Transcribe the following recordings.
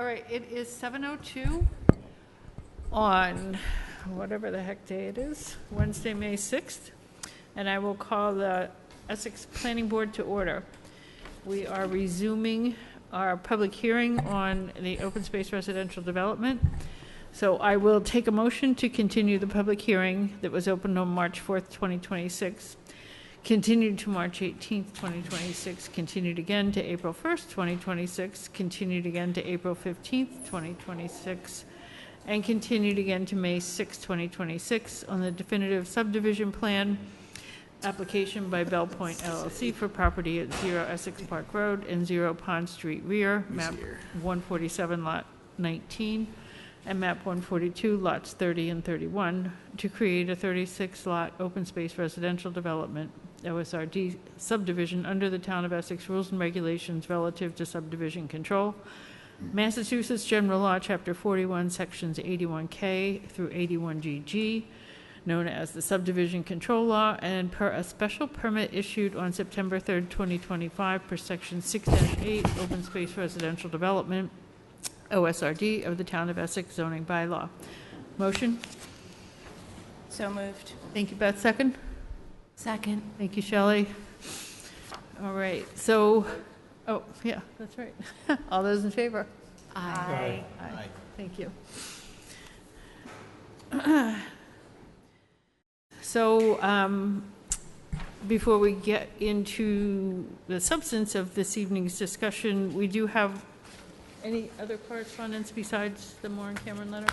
right, it is 7:02 on whatever the heck day it is, Wednesday, May 6th, and I will call the Essex Planning Board to order. We are resuming our public hearing on the open space residential development. So I will take a motion to continue the public hearing that was opened on March 4th, 2026, continued to March 18th, 2026, continued again to April 1st, 2026, continued again to April 15th, 2026, and continued again to May 6th, 2026 on the definitive subdivision plan application by Bell Point LLC for property at 0 Essex Park Road and 0 Pond Street Rear, map 147, lot 19, and map 142, lots 30 and 31, to create a 36-lot open space residential development, OSRD subdivision under the Town of Essex rules and regulations relative to subdivision control, Massachusetts General Law, Chapter 41, Sections 81K through 81GG, known as the Subdivision Control Law, and per a special permit issued on September 3rd, 2025, per Section 6-8, Open Space Residential Development, OSRD of the Town of Essex zoning bylaw. Motion? So moved. Thank you, Beth. Second? Second. Thank you, Shelley. All right, so, oh, yeah, that's right. All those in favor? Aye. Aye. Thank you. So, before we get into the substance of this evening's discussion, we do have any other correspondence besides the Moore and Cameron letter?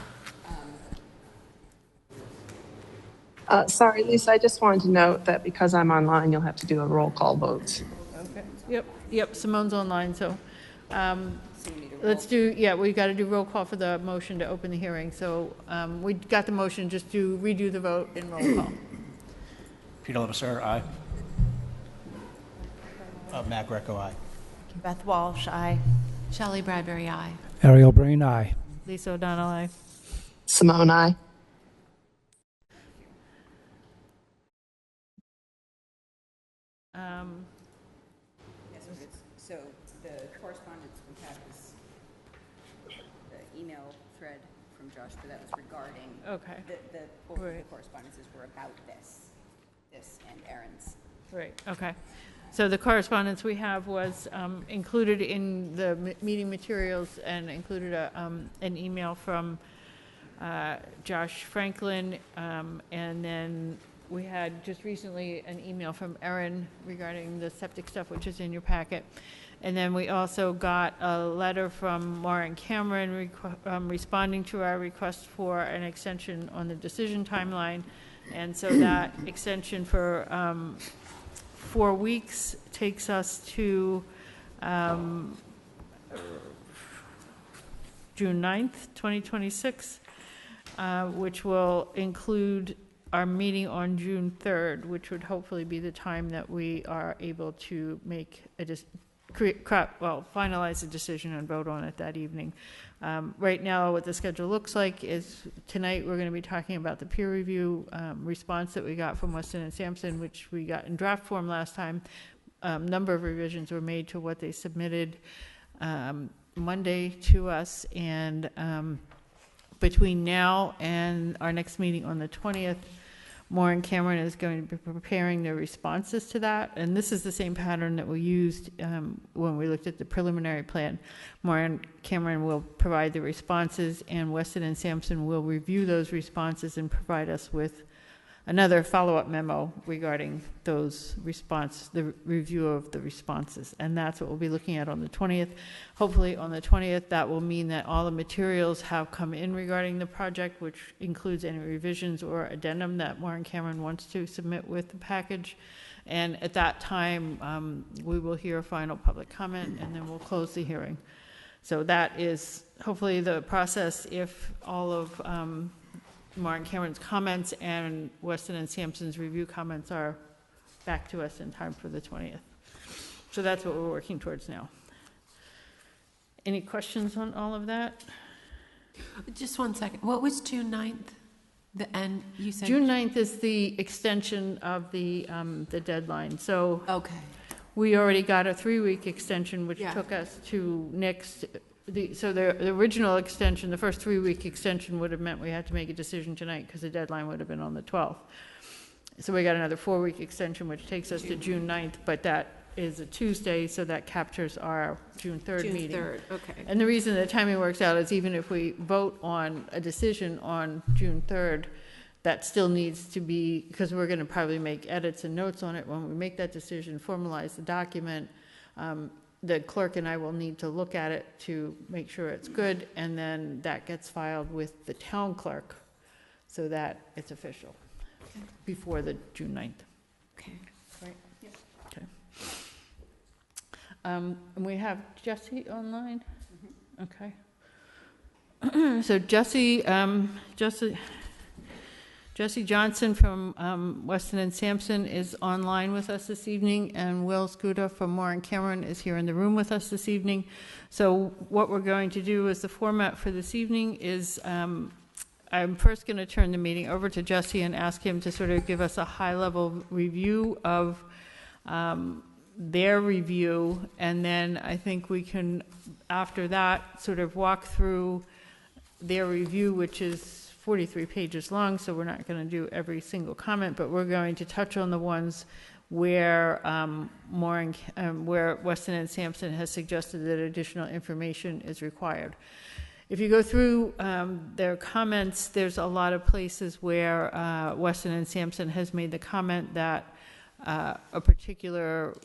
Sorry, Lisa, I just wanted to note that because I'm online, you'll have to do a roll call vote. Okay. Yep, Simone's online, so let's do, yeah, we got to do roll call for the motion to open the hearing. So we got the motion, just to redo the vote in roll call. Peter Lebesser, aye. Matt Greco, aye. Beth Walsh, aye. Shelley Bradbury, aye. Ariel Brain, aye. Lisa O'Donnell, aye. Simone, aye. Yes, so the correspondence we have is the email thread from Josh, but that was regarding Okay. both of the Right. correspondences were about this and Aaron's. Right, okay. So the correspondence we have was included in the meeting materials and included an email from Josh Franklin, and then we had just recently an email from Erin regarding the septic stuff, which is in your packet. And then we also got a letter from Maureen Cameron responding to our request for an extension on the decision timeline. And so that extension for 4 weeks takes us to June 9th, 2026, which will include our meeting on June 3rd, which would hopefully be the time that we are able to make a finalize the decision and vote on it that evening. Right now, what the schedule looks like is tonight we're going to be talking about the peer review response that we got from Weston and Sampson, which we got in draft form last time. Number of revisions were made to what they submitted Monday to us, and between now and our next meeting on the 20th, Maureen Cameron is going to be preparing their responses to that, and this is the same pattern that we used when we looked at the preliminary plan. Maureen Cameron will provide the responses, and Weston and Sampson will review those responses and provide us with another follow-up memo regarding those the review of the responses, and that's what we'll be looking at on the 20th. Hopefully on the 20th, that will mean that all the materials have come in regarding the project, which includes any revisions or addendum that Maureen Cameron wants to submit with the package. And at that time, we will hear a final public comment, and then we'll close the hearing. So that is hopefully the process if all of Maureen Cameron's comments and Weston and Sampson's review comments are back to us in time for the 20th. So that's what we're working towards now. Any questions on all of that? Just 1 second. What was June 9th? The end, you said? June 9th is the extension of the deadline. So okay. we already got a 3-week extension, which Yeah. took us to next the original extension, the first 3-week extension would have meant we had to make a decision tonight because the deadline would have been on the 12th. So we got another 4-week extension, which takes us to June 9th, but that is a Tuesday, so that captures our June 3rd meeting. June 3rd, okay. And the reason the timing works out is even if we vote on a decision on June 3rd, that still needs to be, because we're going to probably make edits and notes on it when we make that decision, formalize the document. The clerk and I will need to look at it to make sure it's good, and then that gets filed with the town clerk so that it's official before the June 9th. Okay. Right? Yep. Okay. And we have Jesse online? Okay. So Jesse Johnson from Weston and Sampson is online with us this evening, and Will Scuda from Moore and Cameron is here in the room with us this evening. So what we're going to do is the format for this evening is I'm first going to turn the meeting over to Jesse and ask him to sort of give us a high-level review of their review, and then I think we can, after that, sort of walk through their review, which is 43 pages long, so we're not going to do every single comment, but we're going to touch on the ones where where Weston and Sampson has suggested that additional information is required. If you go through their comments, there's a lot of places where Weston and Sampson has made the comment that a particular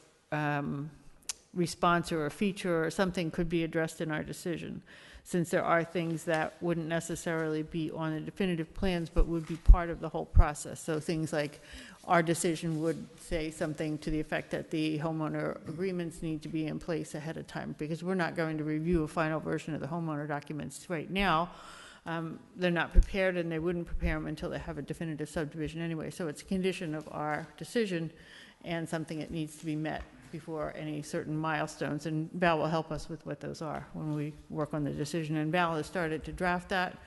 response or a feature or something could be addressed in our decision, since there are things that wouldn't necessarily be on the definitive plans but would be part of the whole process. So things like our decision would say something to the effect that the homeowner agreements need to be in place ahead of time, because we're not going to review a final version of the homeowner documents right now. They're not prepared, and they wouldn't prepare them until they have a definitive subdivision anyway. So it's a condition of our decision and something that needs to be met before any certain milestones, and Val will help us with what those are when we work on the decision, and Val has started to draft that,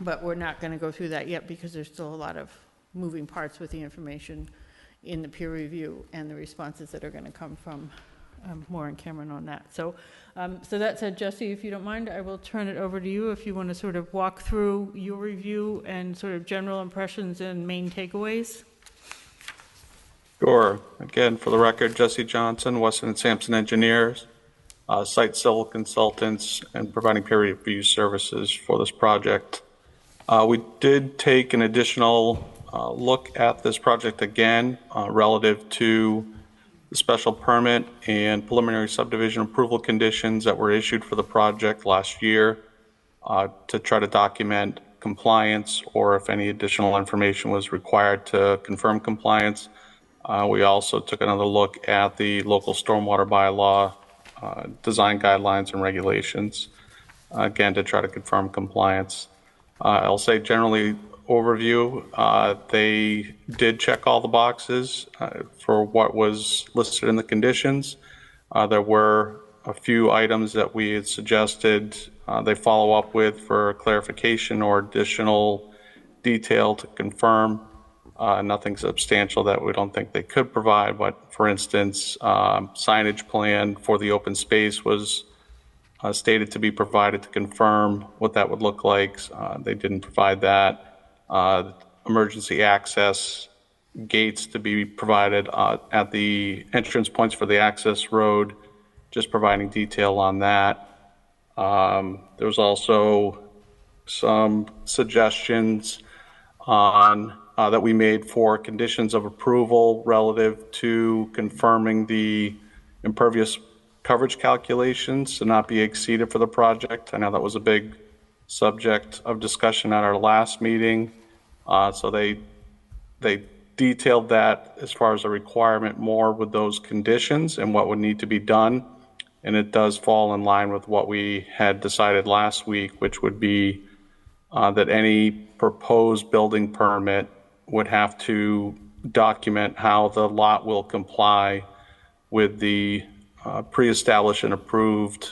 but we're not going to go through that yet because there's still a lot of moving parts with the information in the peer review and the responses that are going to come from Moore and Cameron on that. So that said, Jesse, if you don't mind, I will turn it over to you if you want to sort of walk through your review and sort of general impressions and main takeaways. Sure. Again, for the record, Jesse Johnson, Weston and Sampson Engineers, site civil consultants, and providing peer review services for this project. We did take an additional look at this project again relative to the special permit and preliminary subdivision approval conditions that were issued for the project last year to try to document compliance, or if any additional information was required to confirm compliance. We also took another look at the local stormwater bylaw, design guidelines and regulations, again, to try to confirm compliance. I'll say generally overview, they did check all the boxes for what was listed in the conditions. There were a few items that we had suggested they follow up with for clarification or additional detail to confirm. Nothing substantial that we don't think they could provide, but for instance, signage plan for the open space was stated to be provided to confirm what that would look like. They didn't provide that. Emergency access gates to be provided at the entrance points for the access road, just providing detail on that. There was also some suggestions on that we made for conditions of approval relative to confirming the impervious coverage calculations to not be exceeded for the project. I know that was a big subject of discussion at our last meeting. So they detailed that as far as a requirement more with those conditions and what would need to be done. And it does fall in line with what we had decided last week, which would be that any proposed building permit would have to document how the lot will comply with the pre-established and approved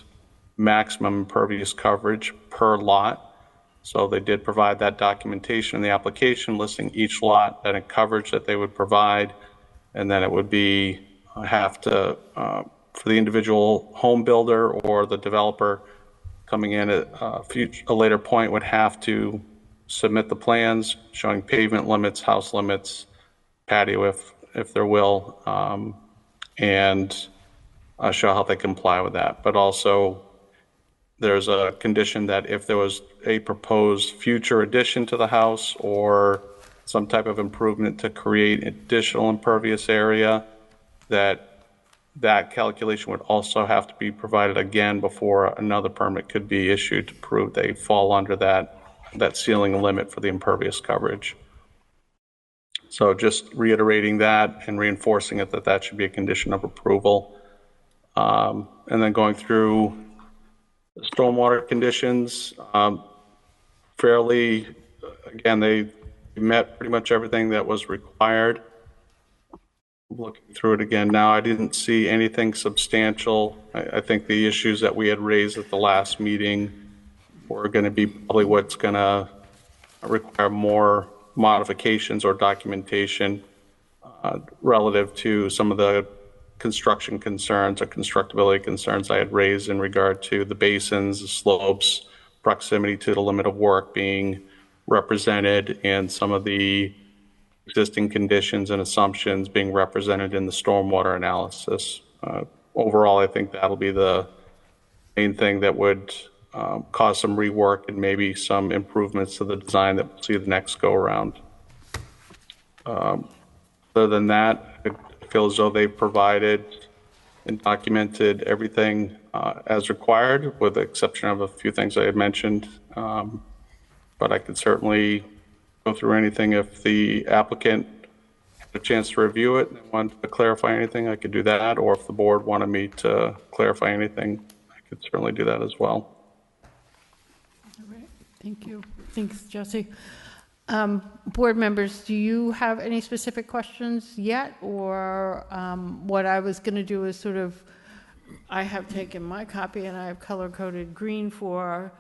maximum impervious coverage per lot. So they did provide that documentation in the application listing each lot and a coverage that they would provide, and then it would be have to for the individual home builder or the developer coming in at a later point would have to submit the plans showing pavement limits, house limits, patio if there will, and show how they comply with that. But also there's a condition that if there was a proposed future addition to the house or some type of improvement to create additional impervious area, that calculation would also have to be provided again before another permit could be issued to prove they fall under that ceiling limit for the impervious coverage. So just reiterating that and reinforcing it that should be a condition of approval. And then going through the stormwater conditions, fairly, again, they met pretty much everything that was required. Looking through it again now, I didn't see anything substantial. I think the issues that we had raised at the last meeting were going to be probably what's going to require more modifications or documentation relative to some of the construction concerns or constructability concerns I had raised in regard to the basins, the slopes, proximity to the limit of work being represented, and some of the existing conditions and assumptions being represented in the stormwater analysis. Overall, I think that'll be the main thing that would cause some rework and maybe some improvements to the design that we'll see the next go around. Other than that, I feel as though they've provided and documented everything as required, with the exception of a few things I had mentioned. But I could certainly go through anything if the applicant had a chance to review it and wanted to clarify anything, I could do that. Or if the board wanted me to clarify anything, I could certainly do that as well. All right, thank you. Thanks, Jesse. Board members, do you have any specific questions yet? Or what I was going to do is sort of, I have taken my copy and I have color-coded green for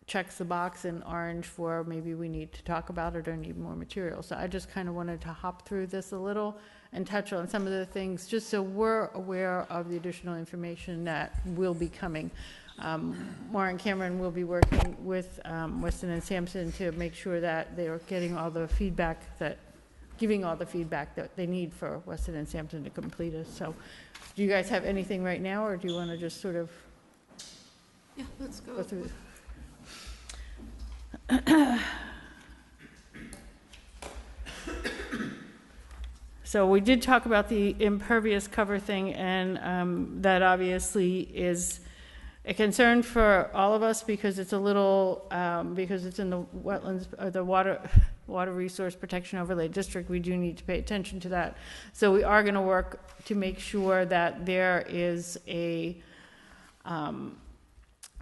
checks the box and orange for maybe we need to talk about it or need more material. So I just kind of wanted to hop through this a little and touch on some of the things just so we're aware of the additional information that will be coming. Warren Cameron will be working with Weston and Sampson to make sure that they are getting all the feedback giving all the feedback that they need for Weston and Sampson to complete it. So do you guys have anything right now, or do you want to just sort of let's go through? So we did talk about the impervious cover thing, and that obviously is a concern for all of us because it's a little, because it's in the wetlands, or the water resource protection overlay district. We do need to pay attention to that. So we are going to work to make sure that there is a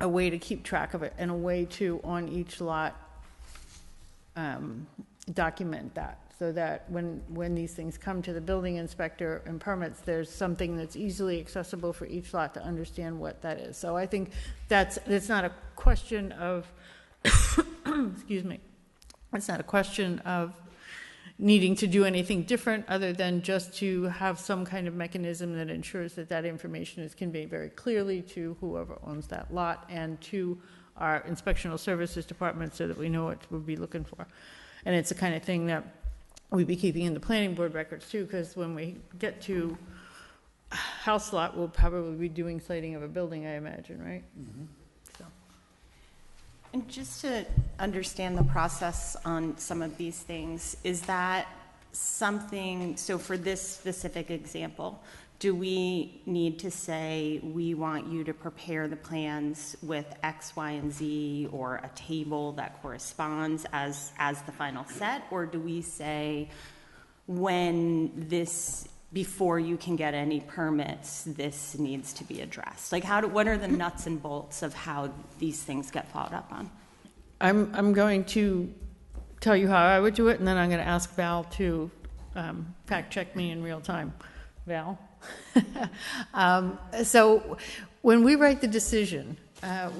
way to keep track of it and a way to, on each lot, document that, so that when these things come to the building inspector and permits, there's something that's easily accessible for each lot to understand what that is. So I think it's not a question of excuse me, it's not a question of needing to do anything different other than just to have some kind of mechanism that ensures that that information is conveyed very clearly to whoever owns that lot and to our inspectional services department, so that we know what we'll be looking for. And it's the kind of thing that we'd be keeping in the planning board records too, because when we get to house lot, we'll probably be doing slating of a building, I imagine, right? Mm-hmm. So. And just to understand the process on some of these things, is that something, so for this specific example, do we need to say, we want you to prepare the plans with X, Y, and Z, or a table that corresponds as the final set? Or do we say, before you can get any permits, this needs to be addressed? Like, what are the nuts and bolts of how these things get followed up on? I'm going to tell you how I would do it, and then I'm going to ask Val to fact check me in real time. Val? So when we write the decision,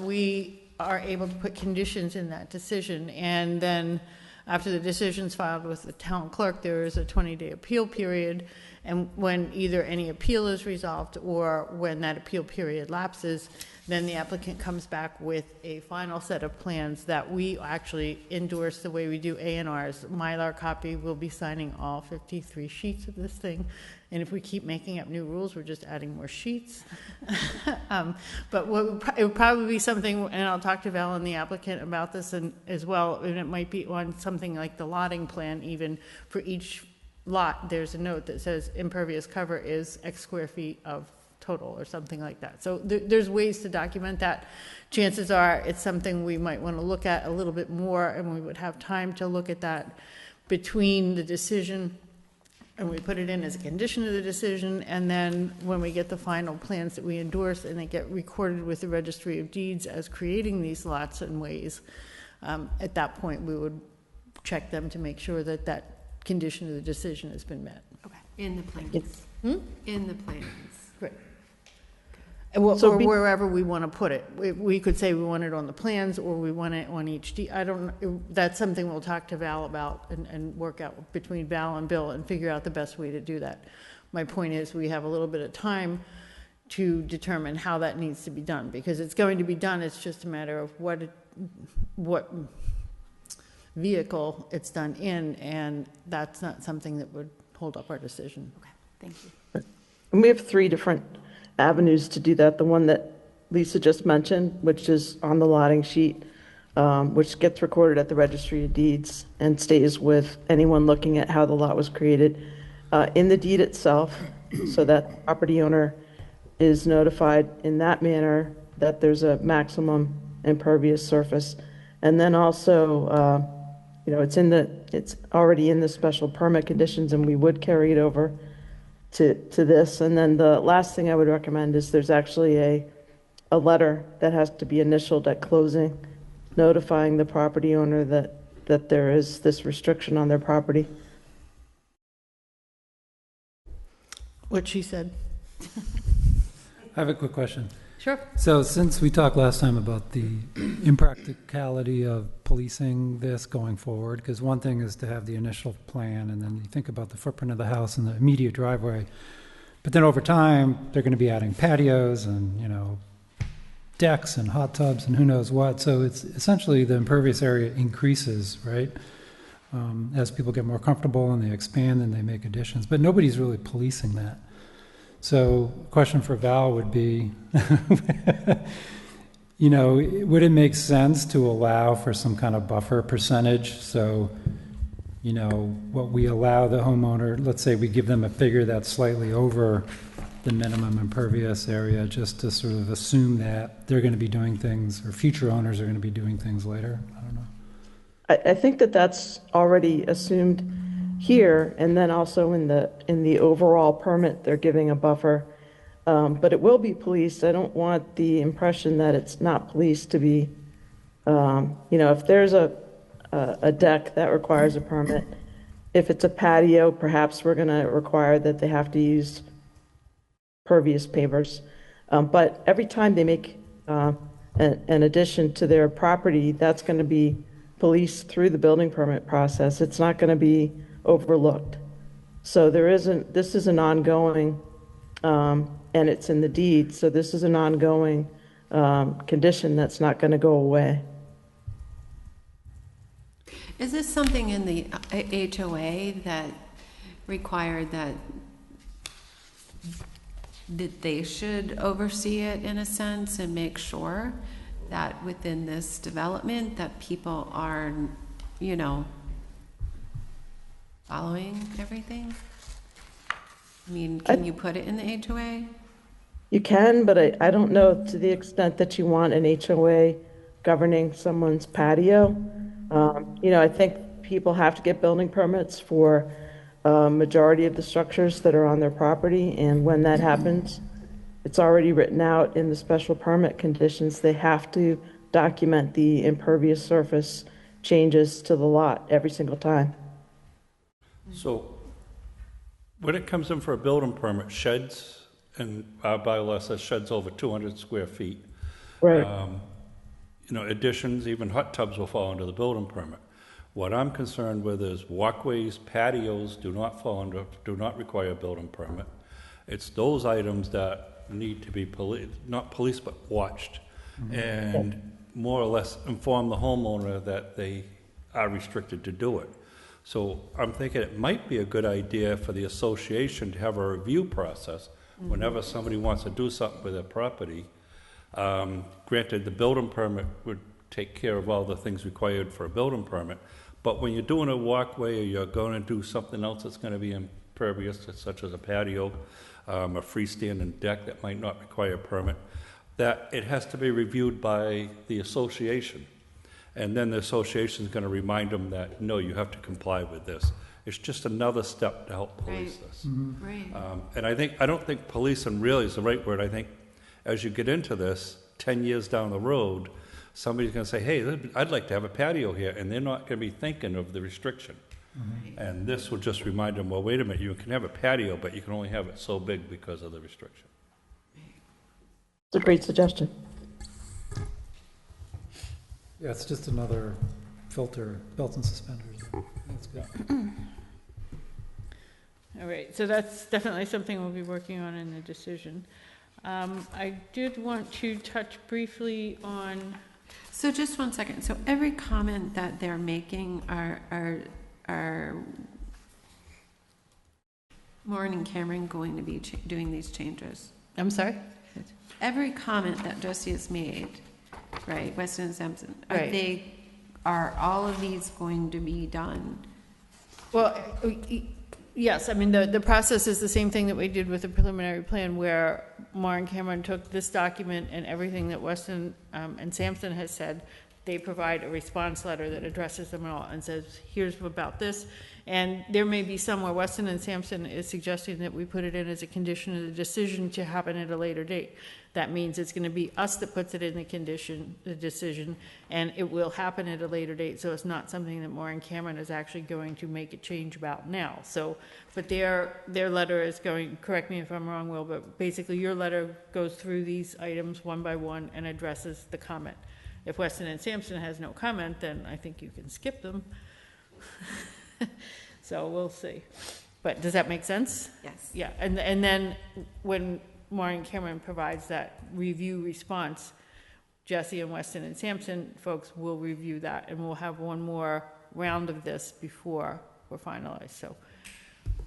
we are able to put conditions in that decision, and then after the decision's filed with the town clerk, there is a 20-day appeal period, And when either any appeal is resolved or when that appeal period lapses, then the applicant comes back with a final set of plans that we actually endorse the way we do A&Rs. Mylar copy will be signing all 53 sheets of this thing. And if we keep making up new rules, we're just adding more sheets. But it would probably be something, and I'll talk to Val and the applicant about this and as well, and it might be on something like the lotting plan. Even for each lot, there's a note that says impervious cover is X square feet of total or something like that. So there's ways to document that. Chances are it's something we might want to look at a little bit more, and we would have time to look at that between the decision, and we put it in as a condition of the decision, and then when we get the final plans that we endorse and they get recorded with the Registry of Deeds as creating these lots and ways, at that point we would check them to make sure that that condition of the decision has been met. Okay. In the plans. In the plans. Great. So Or wherever we want to put it. We could say we want it on the plans, or we want it on each I don't know. That's something we'll talk to Val about and work out between Val and Bill and figure out the best way to do that. My point is we have a little bit of time to determine how that needs to be done, because it's going to be done. It's just a matter of what vehicle it's done in, and that's not something that would hold up our decision. Okay, thank you. And we have 3 different avenues to do that. The one that Lisa just mentioned, which is on the lotting sheet, which gets recorded at the Registry of Deeds and stays with anyone looking at how the lot was created in the deed itself, so that property owner is notified in that manner that there's a maximum impervious surface. And then also, it's already in the special permit conditions, and we would carry it over to this. And then the last thing I would recommend is there's actually a letter that has to be initialed at closing, notifying the property owner that there is this restriction on their property. What she said. I have a quick question. Sure. So since we talked last time about the impracticality of policing this going forward, because one thing is to have the initial plan and then you think about the footprint of the house and the immediate driveway, but then over time they're going to be adding patios and, decks and hot tubs and who knows what. So it's essentially the impervious area increases, right? As people get more comfortable and they expand and they make additions, but nobody's really policing that. So question for Val would be, would it make sense to allow for some kind of buffer percentage? So, what we allow the homeowner, let's say we give them a figure that's slightly over the minimum impervious area, just to sort of assume that they're going to be doing things, or future owners are going to be doing things later. I don't know. I think that's already assumed here, and then also in the overall permit, they're giving a buffer, but it will be policed. I don't want the impression that it's not policed to be, if there's a deck that requires a permit, if it's a patio, perhaps we're going to require that they have to use pervious pavers. But every time they make an addition to their property, that's going to be policed through the building permit process. It's not going to be overlooked. So this is an ongoing, and it's in the deed, so this is an ongoing condition that's not going to go away. Is this something in the HOA that required that they should oversee it in a sense and make sure that within this development that people are, following everything? I mean, can you put it in the HOA? You can, but I don't know to the extent that you want an HOA governing someone's patio. I think people have to get building permits for majority of the structures that are on their property, and when that happens, it's already written out in the special permit conditions. They have to document the impervious surface changes to the lot every single time. So when it comes in for a building permit, sheds, and our bylaw says sheds over 200 square feet. Right. Additions, even hot tubs will fall under the building permit. What I'm concerned with is walkways, patios do not require a building permit. It's those items that need to be not policed, but watched. And more or less inform the homeowner that they are restricted to do it. So I'm thinking it might be a good idea for the association to have a review process whenever somebody wants to do something with their property. Granted, the building permit would take care of all the things required for a building permit, but when you're doing a walkway or you're going to do something else that's going to be impervious, such as a patio, a freestanding deck that might not require a permit, that it has to be reviewed by the association. And then the association is going to remind them that, no, you have to comply with this. It's just another step to help police this. Right. And I don't think policing really is the right word. I think as you get into this, 10 years down the road, somebody's going to say, hey, I'd like to have a patio here, and they're not going to be thinking of the restriction. And this will just remind them, well, wait a minute, you can have a patio, but you can only have it so big because of the restriction. It's a great suggestion. Yeah, it's just another filter, belt and suspenders. That's good. All right, so that's definitely something we'll be working on in the decision. I did want to touch briefly on. So just one second. So every comment that they're making are Maureen and Cameron going to be doing these changes? I'm sorry? Every comment that Josie has made, right, Weston and Sampson, Right. are all of these going to be done? Well, yes, I mean, the process is the same thing that we did with the preliminary plan, where Maureen Cameron took this document and everything that Weston and Sampson has said. They provide a response letter that addresses them all and says, here's about this. And there may be some where Weston and Sampson is suggesting that we put it in as a condition of the decision to happen at a later date. That means it's going to be us that puts it in the decision, and it will happen at a later date. So it's not something that Maureen Cameron is actually going to make a change about now. So, but their letter is going, correct me if I'm wrong, Will, but basically your letter goes through these items one by one and addresses the comment. If Weston and Sampson has no comment, then I think you can skip them. So we'll see. But does that make sense? Yes. Yeah, and then when Maureen Cameron provides that review response, Jesse and Weston and Sampson folks will review that, and we'll have one more round of this before we're finalized. So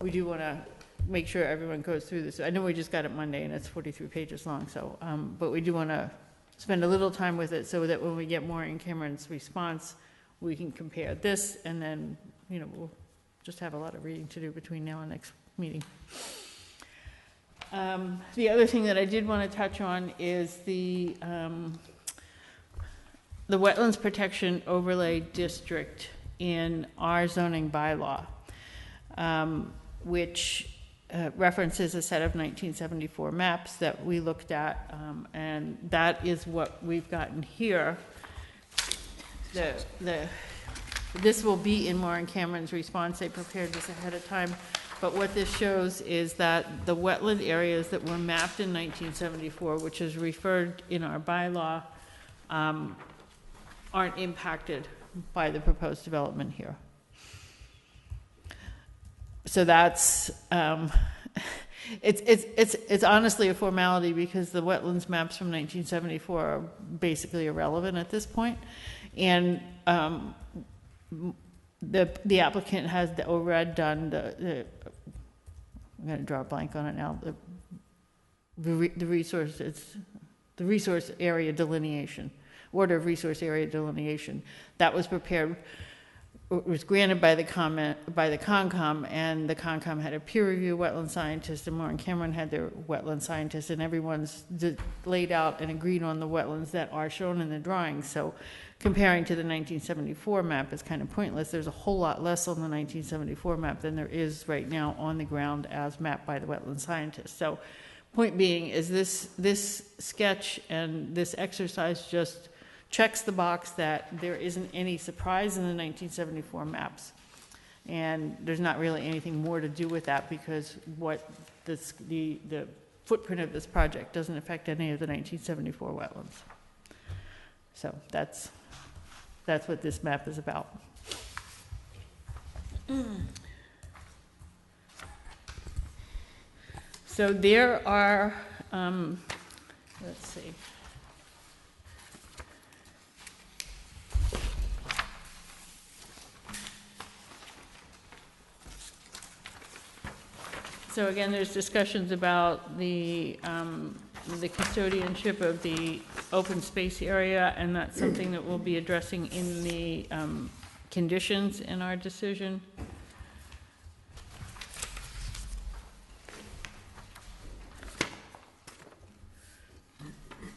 we do want to make sure everyone goes through this. I know we just got it Monday, and it's 43 pages long, so, but we do want to spend a little time with it so that when we get Maureen Cameron's response, we can compare this, and then, you know, we'll just have a lot of reading to do between now and next meeting. The other thing that I did want to touch on is the Wetlands Protection Overlay District in our zoning bylaw, which references a set of 1974 maps that we looked at, and that is what we've gotten here. This will be in Maureen Cameron's response. They prepared this ahead of time. But what this shows is that the wetland areas that were mapped in 1974, which is referred in our bylaw, aren't impacted by the proposed development here. So that's, it's honestly a formality, because the wetlands maps from 1974 are basically irrelevant at this point. And the applicant has the ORED done, I'm going to draw a blank on it now, the resource area delineation, order of resource area delineation. That was prepared, was granted by the Concom, and the Concom had a peer review wetland scientist, and Maureen Cameron had their wetland scientist, and everyone's laid out and agreed on the wetlands that are shown in the drawings. So comparing to the 1974 map is kind of pointless. There's a whole lot less on the 1974 map than there is right now on the ground as mapped by the wetland scientist. So point being is this sketch and this exercise just checks the box that there isn't any surprise in the 1974 maps. And there's not really anything more to do with that, because the footprint of this project doesn't affect any of the 1974 wetlands. So that's what this map is about. So there are, let's see. So again, there's discussions about the custodianship of the open space area, and that's something that we'll be addressing in the conditions in our decision.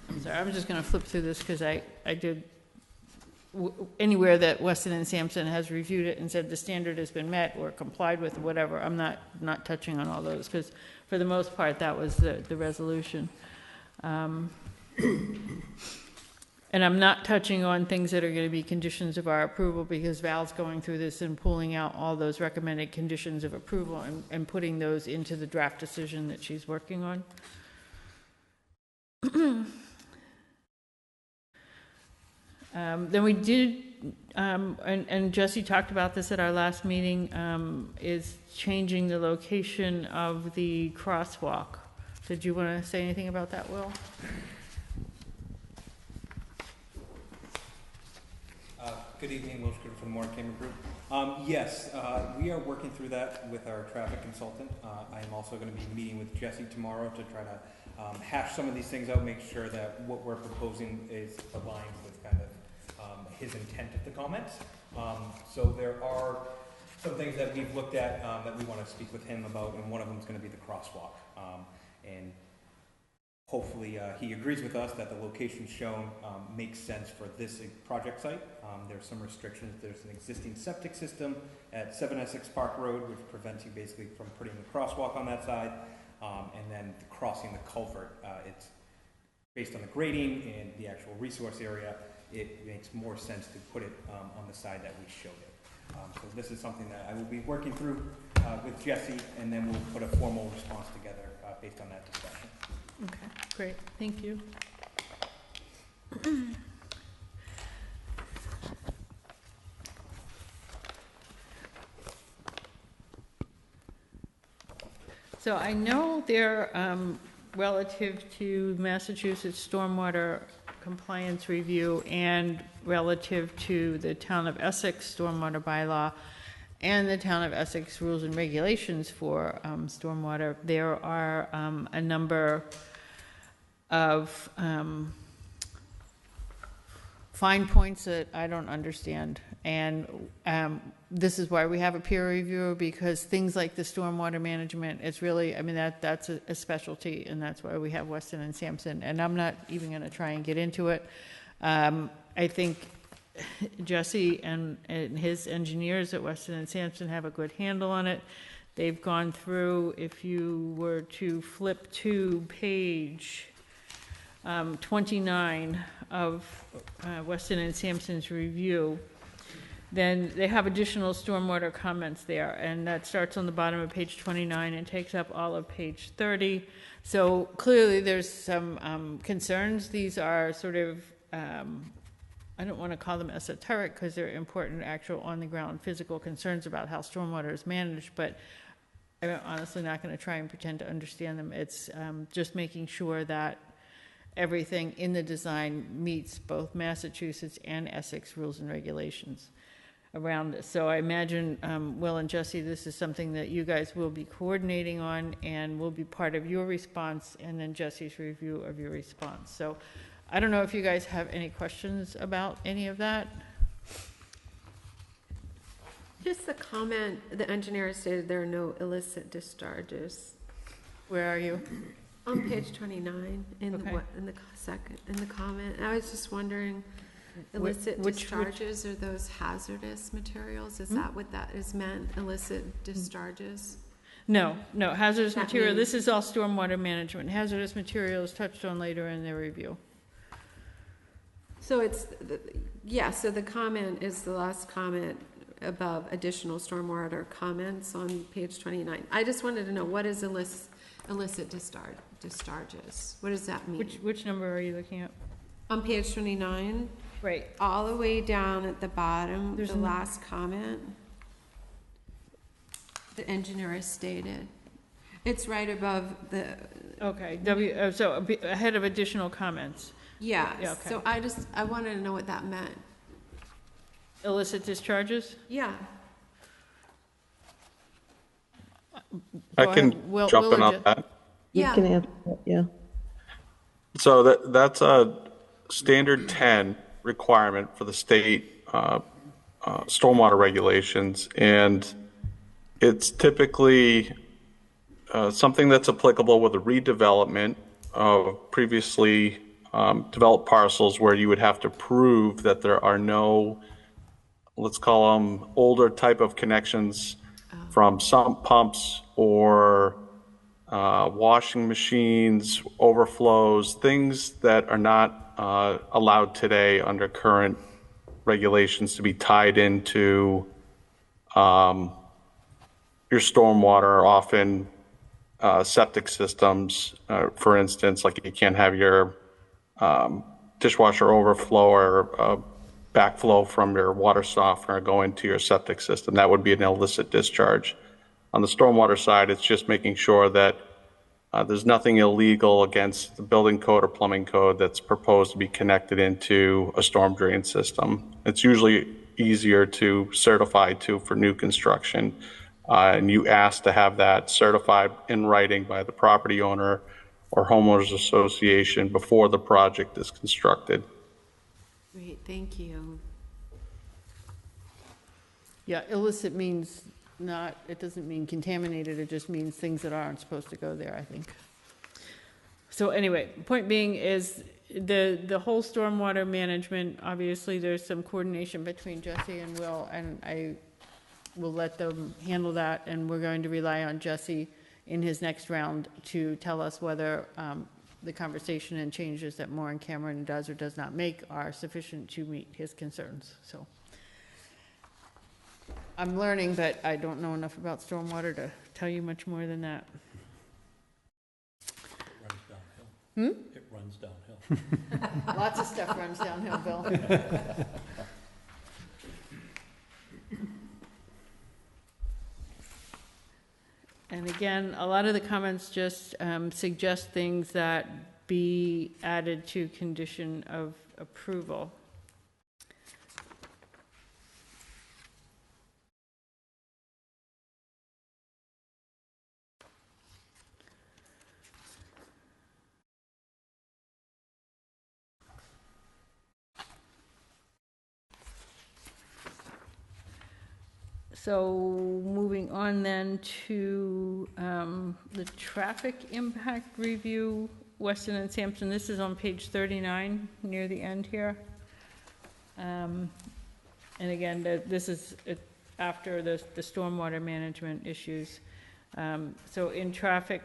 I'm sorry, I'm just going to flip through this because I did, anywhere that Weston and Sampson has reviewed it and said the standard has been met or complied with, or whatever, I'm not touching on all those, because for the most part, that was the resolution. And I'm not touching on things that are going to be conditions of our approval, because Val's going through this and pulling out all those recommended conditions of approval and putting those into the draft decision that she's working on. Then we did, and Jesse talked about this at our last meeting, is changing the location of the crosswalk. Did you want to say anything about that, Will? Good evening, Will Schroeder from the Morning Camera Group. Yes, we are working through that with our traffic consultant. I am also going to be meeting with Jesse tomorrow to try to hash some of these things out, make sure that what we're proposing is aligned with kind of his intent of the comments. So there are some things that we've looked at that we want to speak with him about, and one of them is going to be the crosswalk. And hopefully he agrees with us that the location shown makes sense for this project site. There's some restrictions. There's an existing septic system at 7 Essex Park Road, which prevents you basically from putting the crosswalk on that side. And then crossing the culvert. It's based on the grading and the actual resource area. It makes more sense to put it on the side that we showed it. So this is something that I will be working through with Jesse, and then we'll put a formal response together based on that discussion. Okay, great, thank you. So I know they're relative to Massachusetts stormwater compliance review and relative to the town of Essex stormwater bylaw and the town of Essex rules and regulations for stormwater. There are a number of fine points that I don't understand, and this is why we have a peer reviewer, because things like the stormwater management, it's really, I mean, that's a specialty, and that's why we have Weston and Sampson, and I'm not even going to try and get into it. I think Jesse and his engineers at Weston and Sampson have a good handle on it. They've gone through, if you were to flip to page 29 of Weston and Sampson's review, then they have additional stormwater comments there, and that starts on the bottom of page 29 and takes up all of page 30. So clearly there's some concerns. These are sort of, I don't want to call them esoteric because they're important, actual on-the-ground physical concerns about how stormwater is managed, but I'm honestly not going to try and pretend to understand them. It's just making sure that everything in the design meets both Massachusetts and Essex rules and regulations around this. So I imagine, Will and Jesse, this is something that you guys will be coordinating on and will be part of your response, and then Jesse's review of your response. So I don't know if you guys have any questions about any of that. Just the comment, the engineer stated there are no illicit discharges. Where are you? On page 29, in Okay. in the comment. I was just wondering, illicit discharges, are those hazardous materials? Is that what that is meant, illicit discharges? No, hazardous That material, means- this is all stormwater management. Hazardous materials touched on later in their review. So it's, so the comment is the last comment above additional stormwater comments on page 29. I just wanted to know, what is illicit discharges? What does that mean? Which number are you looking at? On page 29, Right. all the way down at the bottom, There's the last comment. the engineer has stated. It's right above the, Okay, ahead of additional comments. yeah, Yeah, okay. so I wanted to know what that meant. Illicit discharges? Yeah, I Go can ahead. Will- jump in Will or on Ju- that. You yeah. can answer that, yeah. So that's a standard 10 requirement for the state stormwater regulations, and it's typically something that's applicable with a redevelopment of previously developed parcels where you would have to prove that there are no, let's call them older type of connections from sump pumps or washing machines, overflows, things that are not allowed today under current regulations to be tied into your stormwater, often septic systems. For instance, like you can't have your dishwasher overflow or backflow from your water softener go into your septic system. That would be an illicit discharge. On the stormwater side, it's just making sure that there's nothing illegal against the building code or plumbing code that's proposed to be connected into a storm drain system. It's usually easier to certify to for new construction. And you ask to have that certified in writing by the property owner or homeowners association before the project is constructed. Great, thank you. Yeah, illicit means not, it doesn't mean contaminated, it just means things that aren't supposed to go there, I think. So anyway, point being is the whole stormwater management, obviously there's some coordination between Jesse and Will, and I will let them handle that, and we're going to rely on Jesse in his next round to tell us whether the conversation and changes that Moore and Cameron does or does not make are sufficient to meet his concerns, so. I'm learning, but I don't know enough about stormwater to tell you much more than that. It runs downhill. It runs downhill. Lots of stuff runs downhill, Bill. And again, a lot of the comments just suggest things that be added to condition of approval. So moving on then to the traffic impact review, Weston and Sampson. This is on page 39, near the end here. And again, this is after the stormwater management issues. So in traffic,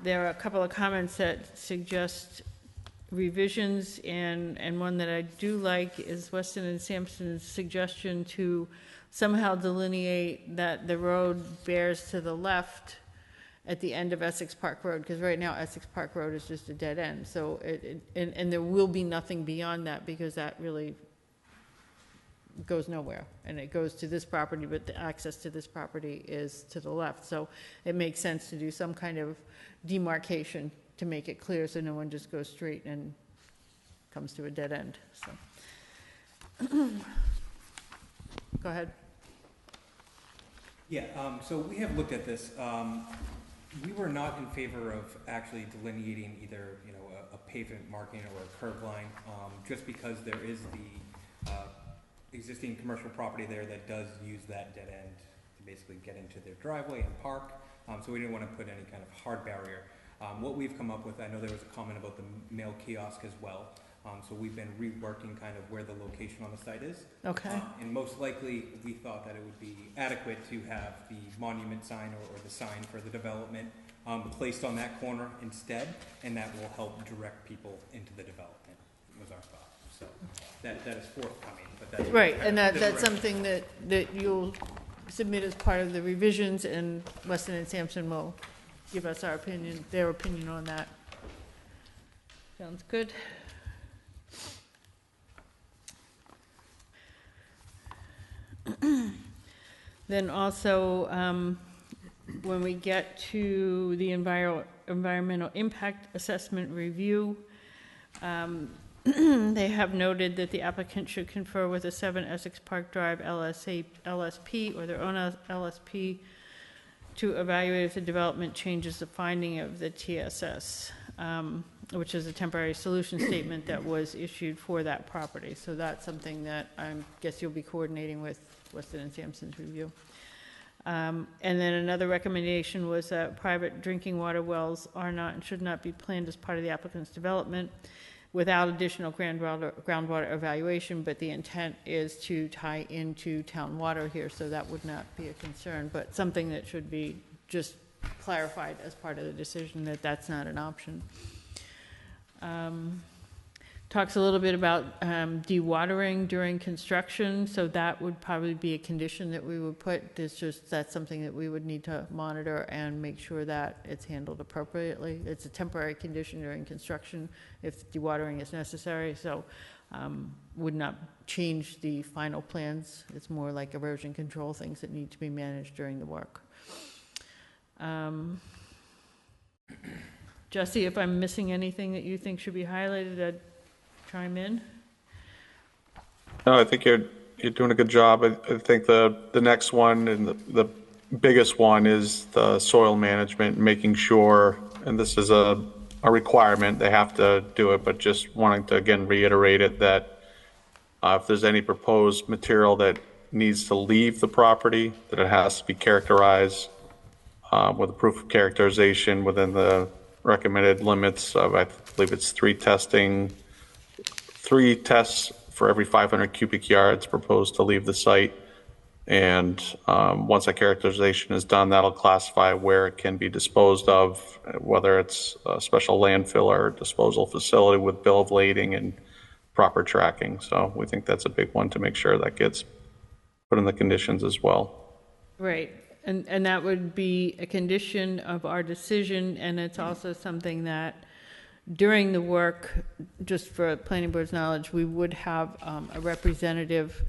there are a couple of comments that suggest revisions, and one that I do like is Weston and Sampson's suggestion to somehow delineate that the road bears to the left at the end of Essex Park Road, because right now Essex Park Road is just a dead end. So and there will be nothing beyond that, because that really goes nowhere, and it goes to this property, but the access to this property is to the left. So it makes sense to do some kind of demarcation to make it clear, so no one just goes straight and comes to a dead end, so. Go ahead. Yeah, so we have looked at this. We were not in favor of actually delineating either, you know, a pavement marking or a curb line, just because there is the existing commercial property there that does use that dead end to basically get into their driveway and park. So we didn't want to put any kind of hard barrier. What we've come up with, I know there was a comment about the mail kiosk as well. So we've been reworking kind of where the location on the site is. Okay. And most likely, we thought that it would be adequate to have the monument sign or the sign for the development placed on that corner instead, and that will help direct people into the development, was our thought. So that is forthcoming. But that's Right, kind and of that's direction. something that you'll submit as part of the revisions, and Weston and Sampson will give us our opinion, their opinion on that. Sounds good. Then also, when we get to the environmental impact assessment review, they have noted that the applicant should confer with the 7 Essex Park Drive LSP or their own LSP to evaluate if the development changes the finding of the TSS, which is a temporary solution statement that was issued for that property. So that's something that I guess you'll be coordinating with Weston and Sampson's review. And then another recommendation was that private drinking water wells are not and should not be planned as part of the applicant's development without additional groundwater evaluation, but the intent is to tie into town water here, so that would not be a concern, but something that should be just clarified as part of the decision that that's not an option. Talks a little bit about dewatering during construction, so that would probably be a condition that we would put. That's something that we would need to monitor and make sure that it's handled appropriately. It's a temporary condition during construction if dewatering is necessary, so would not change the final plans. It's more like erosion control things that need to be managed during the work. Jesse, if I'm missing anything that you think should be highlighted, I'd chime in. No, I think you're doing a good job. I think the next one and the biggest one is the soil management, making sure, and this is a requirement, they have to do it, but just wanting to again reiterate it, that if there's any proposed material that needs to leave the property, that it has to be characterized with a proof of characterization within the recommended limits of, I believe it's 3 tests for every 500 cubic yards proposed to leave the site. And once that characterization is done, that'll classify where it can be disposed of, whether it's a special landfill or disposal facility with bill of lading and proper tracking. So we think that's a big one to make sure that gets put in the conditions as well. Right. And that would be a condition of our decision, and it's also something that during the work, just for planning board's knowledge, we would have a representative,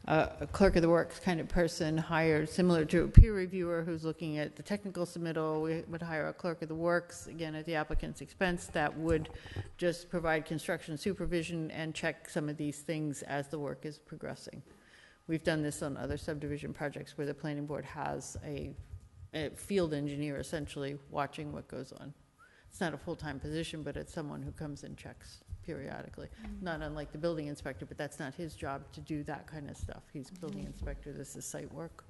a clerk of the works kind of person hired, similar to a peer reviewer who's looking at the technical submittal. We would hire a clerk of the works, again, at the applicant's expense, that would just provide construction supervision and check some of these things as the work is progressing. We've done this on other subdivision projects where the planning board has a field engineer essentially watching what goes on. It's not a full-time position, but it's someone who comes and checks periodically. Not unlike the building inspector, but that's not his job to do that kind of stuff. He's building inspector, this is site work.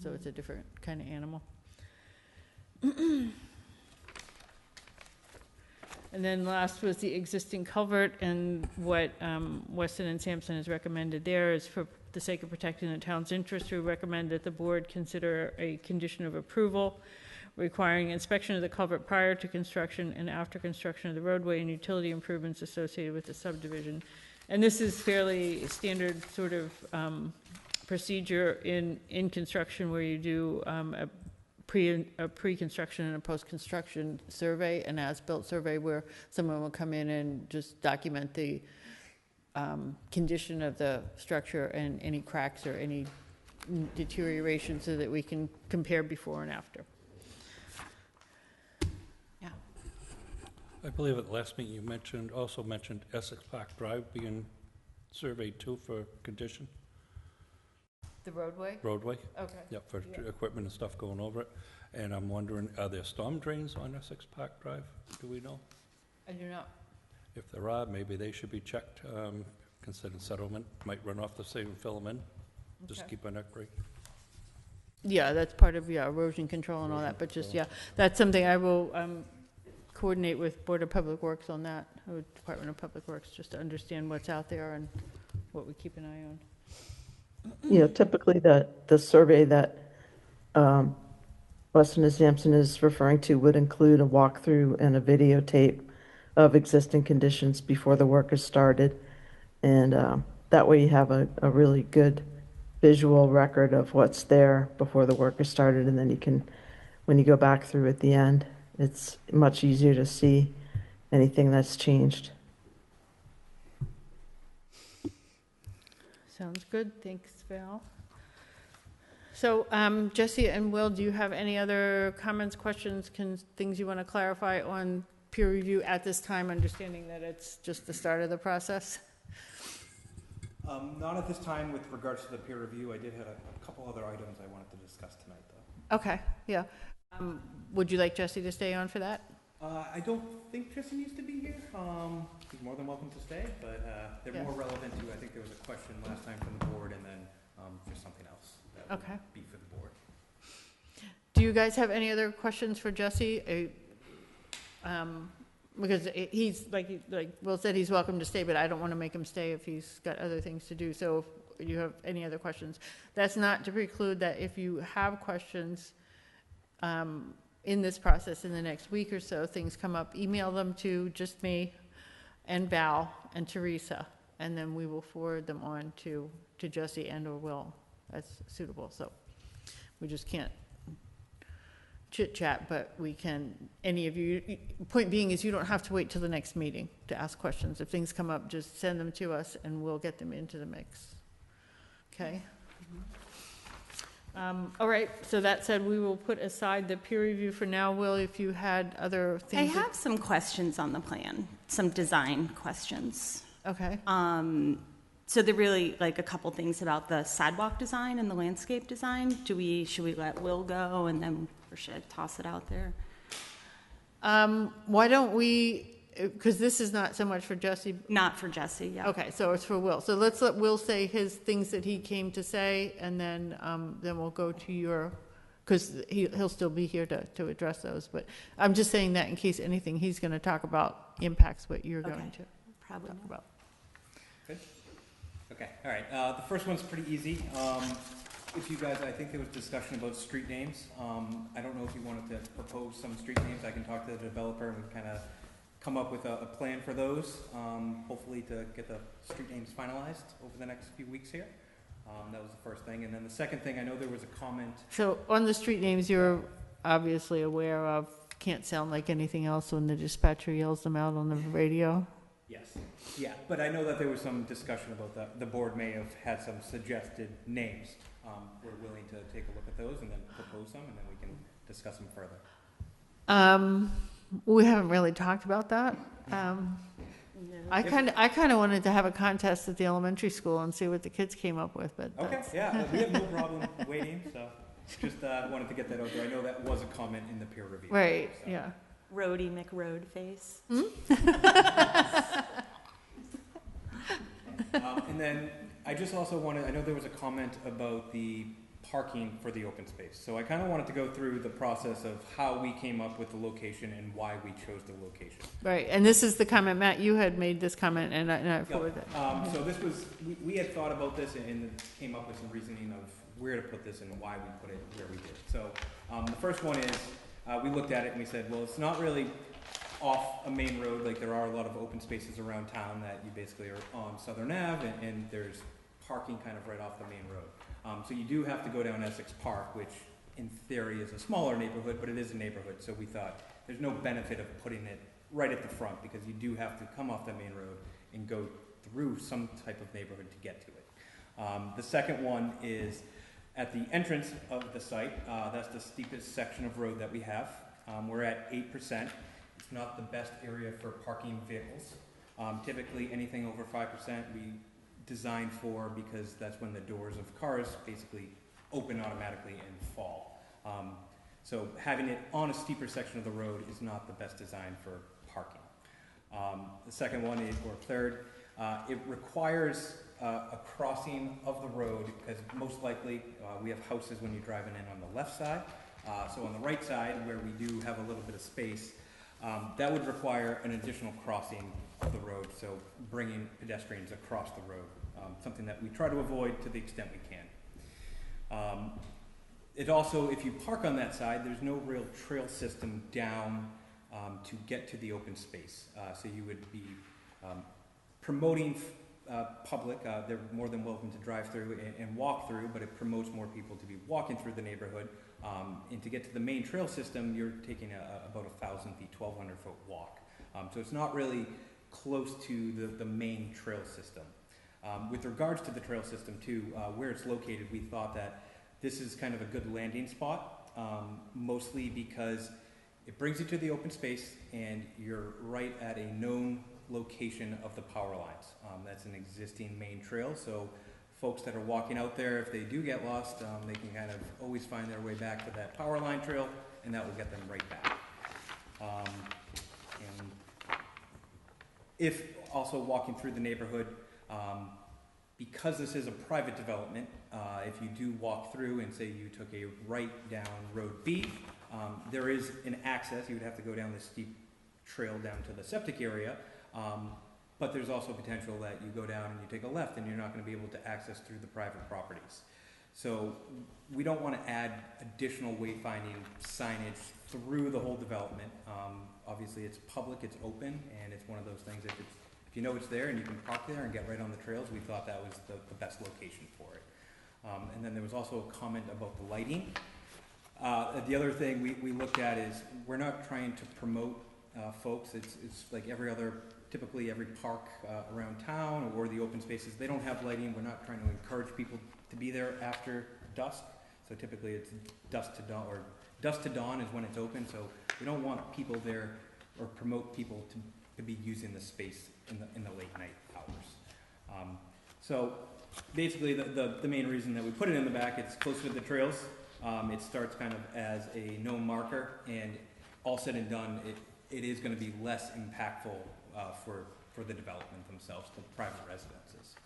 So it's a different kind of animal. And then last was the existing culvert, and what Weston and Sampson has recommended there is, for the sake of protecting the town's interest, we recommend that the board consider a condition of approval requiring inspection of the culvert prior to construction and after construction of the roadway and utility improvements associated with the subdivision. And this is fairly standard sort of procedure in construction, where you do a pre-construction and a post-construction survey, an as-built survey, where someone will come in and just document the condition of the structure and any cracks or any deterioration, so that we can compare before and after. I believe at the last meeting you also mentioned Essex Park Drive being surveyed too for condition. The roadway? Roadway? Okay. Yep, for equipment and stuff going over it. And I'm wondering, are there storm drains on Essex Park Drive? Do we know? I do not. If there are, maybe they should be checked, considering settlement might run off the same and fill them in. Just keep an eye. Yeah, that's part of erosion control and all that, but just, that's something I will coordinate with Board of Public Works on that, or Department of Public Works, just to understand what's out there and what we keep an eye on. Typically the survey that Weston and Sampson is referring to would include a walkthrough and a videotape of existing conditions before the work is started. And that way you have a really good visual record of what's there before the work is started. And then you can, when you go back through at the end, it's much easier to see anything that's changed. Sounds good. Thanks, Val. So, Jesse and Will, do you have any other comments, questions, things you want to clarify on peer review at this time, understanding that it's just the start of the process? Not at this time with regards to the peer review. I did have a couple other items I wanted to discuss tonight, though. Okay, yeah. Would you like Jesse to stay on for that? I don't think Jesse needs to be here. He's more than welcome to stay, but they're Yeah. more relevant to, I think there was a question last time from the board, and then just something else that would Okay. be for the board. Do you guys have any other questions for Jesse? Because he's, like Will said, he's welcome to stay, but I don't want to make him stay if he's got other things to do. So if you have any other questions, that's not to preclude that if you have questions in this process in the next week or so, things come up, email them to just me and Val and Teresa, and then we will forward them on to Jesse and or Will as suitable. So we just can't chit chat, but we can, any of you, point being is you don't have to wait till the next meeting to ask questions. If things come up, just send them to us and we'll get them into the mix. Okay? All right, so that said, we will put aside the peer review for now. Will, if you had other I things. have some questions on the plan, some design questions. Okay. So they're really like a couple things about the sidewalk design and the landscape design. Should we let Will go and then, or should I toss it out there? Why don't we, because this is not so much for Jesse. Not for Jesse, yeah. Okay, so it's for Will. So let's let Will say his things that he came to say, and then we'll go to your, because he'll still be here to address those. But I'm just saying that in case anything he's going to talk about impacts what you're going to Probably talk not. about. Good? Okay, all right. The first one's pretty easy. If you guys, I think there was discussion about street names. I don't know if you wanted to propose some street names. I can talk to the developer and we kind of come up with a plan for those, hopefully to get the street names finalized over the next few weeks here. That was the first thing. And then the second thing, I know there was a comment. So on the street names you're obviously aware of, can't sound like anything else when the dispatcher yells them out on the radio. Yes. Yeah, but I know that there was some discussion about that. The board may have had some suggested names. We're willing to take a look at those and then propose them, and then we can discuss them further. We haven't really talked about that. I kind of wanted to have a contest at the elementary school and see what the kids came up with, but Okay, that's, yeah, we have no problem waiting, so just wanted to get that out there. I know that was a comment in the peer review. right, so. yeah. Roadie McRoad face. And then I just also wanted, I know there was a comment about the parking for the open space. So I kind of wanted to go through the process of how we came up with the location and why we chose the location. Right, and this is the comment, Matt, you had made this comment, and I forwarded it. So this was, we had thought about this and came up with some reasoning of where to put this and why we put it where we did. So the first one is, we looked at it and we said, well, it's not really off a main road. Like there are a lot of open spaces around town that you basically are on Southern Ave and there's parking kind of right off the main road. So you do have to go down Essex Park, which in theory is a smaller neighborhood, but it is a neighborhood. So we thought there's no benefit of putting it right at the front because you do have to come off the main road and go through some type of neighborhood to get to it. The second one is at the entrance of the site. That's the steepest section of road that we have. We're at 8%. It's not the best area for parking vehicles. Typically anything over 5% we design for because that's when the doors of cars basically open automatically and fall. So having it on a steeper section of the road is not the best design for parking. The second one is, or third, it requires a crossing of the road because most likely we have houses when you're driving in on the left side. So on the right side where we do have a little bit of space, that would require an additional crossing of the road, so bringing pedestrians across the road, something that we try to avoid to the extent we can. It also, if you park on that side, there's no real trail system down to get to the open space. So you would be promoting public, they're more than welcome to drive through and walk through, but it promotes more people to be walking through the neighborhood. And to get to the main trail system, you're taking about 1,000 feet, 1,200 foot walk. So it's not really close to the main trail system. With regards to the trail system too, where it's located, we thought that this is kind of a good landing spot, mostly because it brings you to the open space and you're right at a known location of the power lines. That's an existing main trail, so folks that are walking out there, if they do get lost, they can kind of always find their way back to that power line trail, and that will get them right back. And if also walking through the neighborhood, because this is a private development, if you do walk through and say you took a right down Road B, there is an access. You would have to go down this steep trail down to the septic area, but there's also potential that you go down and you take a left and you're not going to be able to access through the private properties. So we don't want to add additional wayfinding signage through the whole development. Obviously it's public, it's open, and it's one of those things, if you know it's there and you can park there and get right on the trails, we thought that was the best location for it. And then there was also a comment about the lighting. The other thing we looked at is we're not trying to promote folks. It's like typically every park around town or the open spaces, they don't have lighting. We're not trying to encourage people to be there after dusk. So typically it's dusk to dawn, or dusk to dawn is when it's open. So we don't want people there or promote people to be using the space in the late night hours. So basically the main reason that we put it in the back, it's closer to the trails. It starts kind of as a known marker, and all said and done, it is going to be less impactful for the development themselves, the private residences.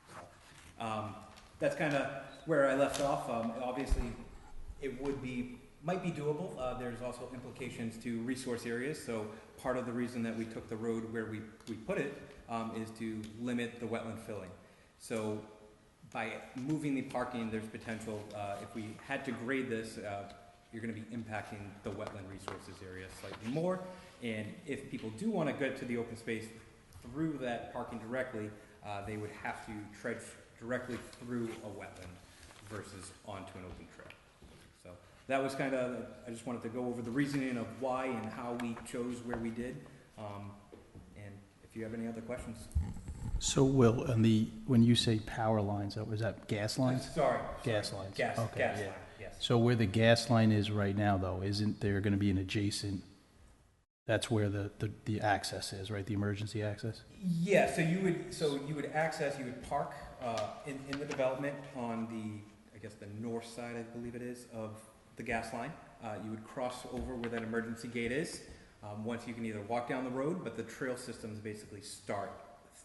So, that's kind of where I left off. Obviously, it might be doable. There's also implications to resource areas. So part of the reason that we took the road where we put it is to limit the wetland filling. So by moving the parking, there's potential, if we had to grade this, you're going to be impacting the wetland resources area slightly more. And if people do want to get to the open space through that parking directly, they would have to tread directly through a wetland versus onto an open trail. So that was kind of, I just wanted to go over the reasoning of why and how we chose where we did. And if you have any other questions. So Will, when you say power lines, was that gas lines? Sorry. Gas lines. Gas Okay, line, yeah. yes. So where the gas line is right now, though, isn't there going to be an adjacent, that's where the access is, right? The emergency access? Yeah, so you would park in the development on I guess the north side, I believe it is, of the gas line. You would cross over where that emergency gate is. Once you can either walk down the road, but the trail systems basically start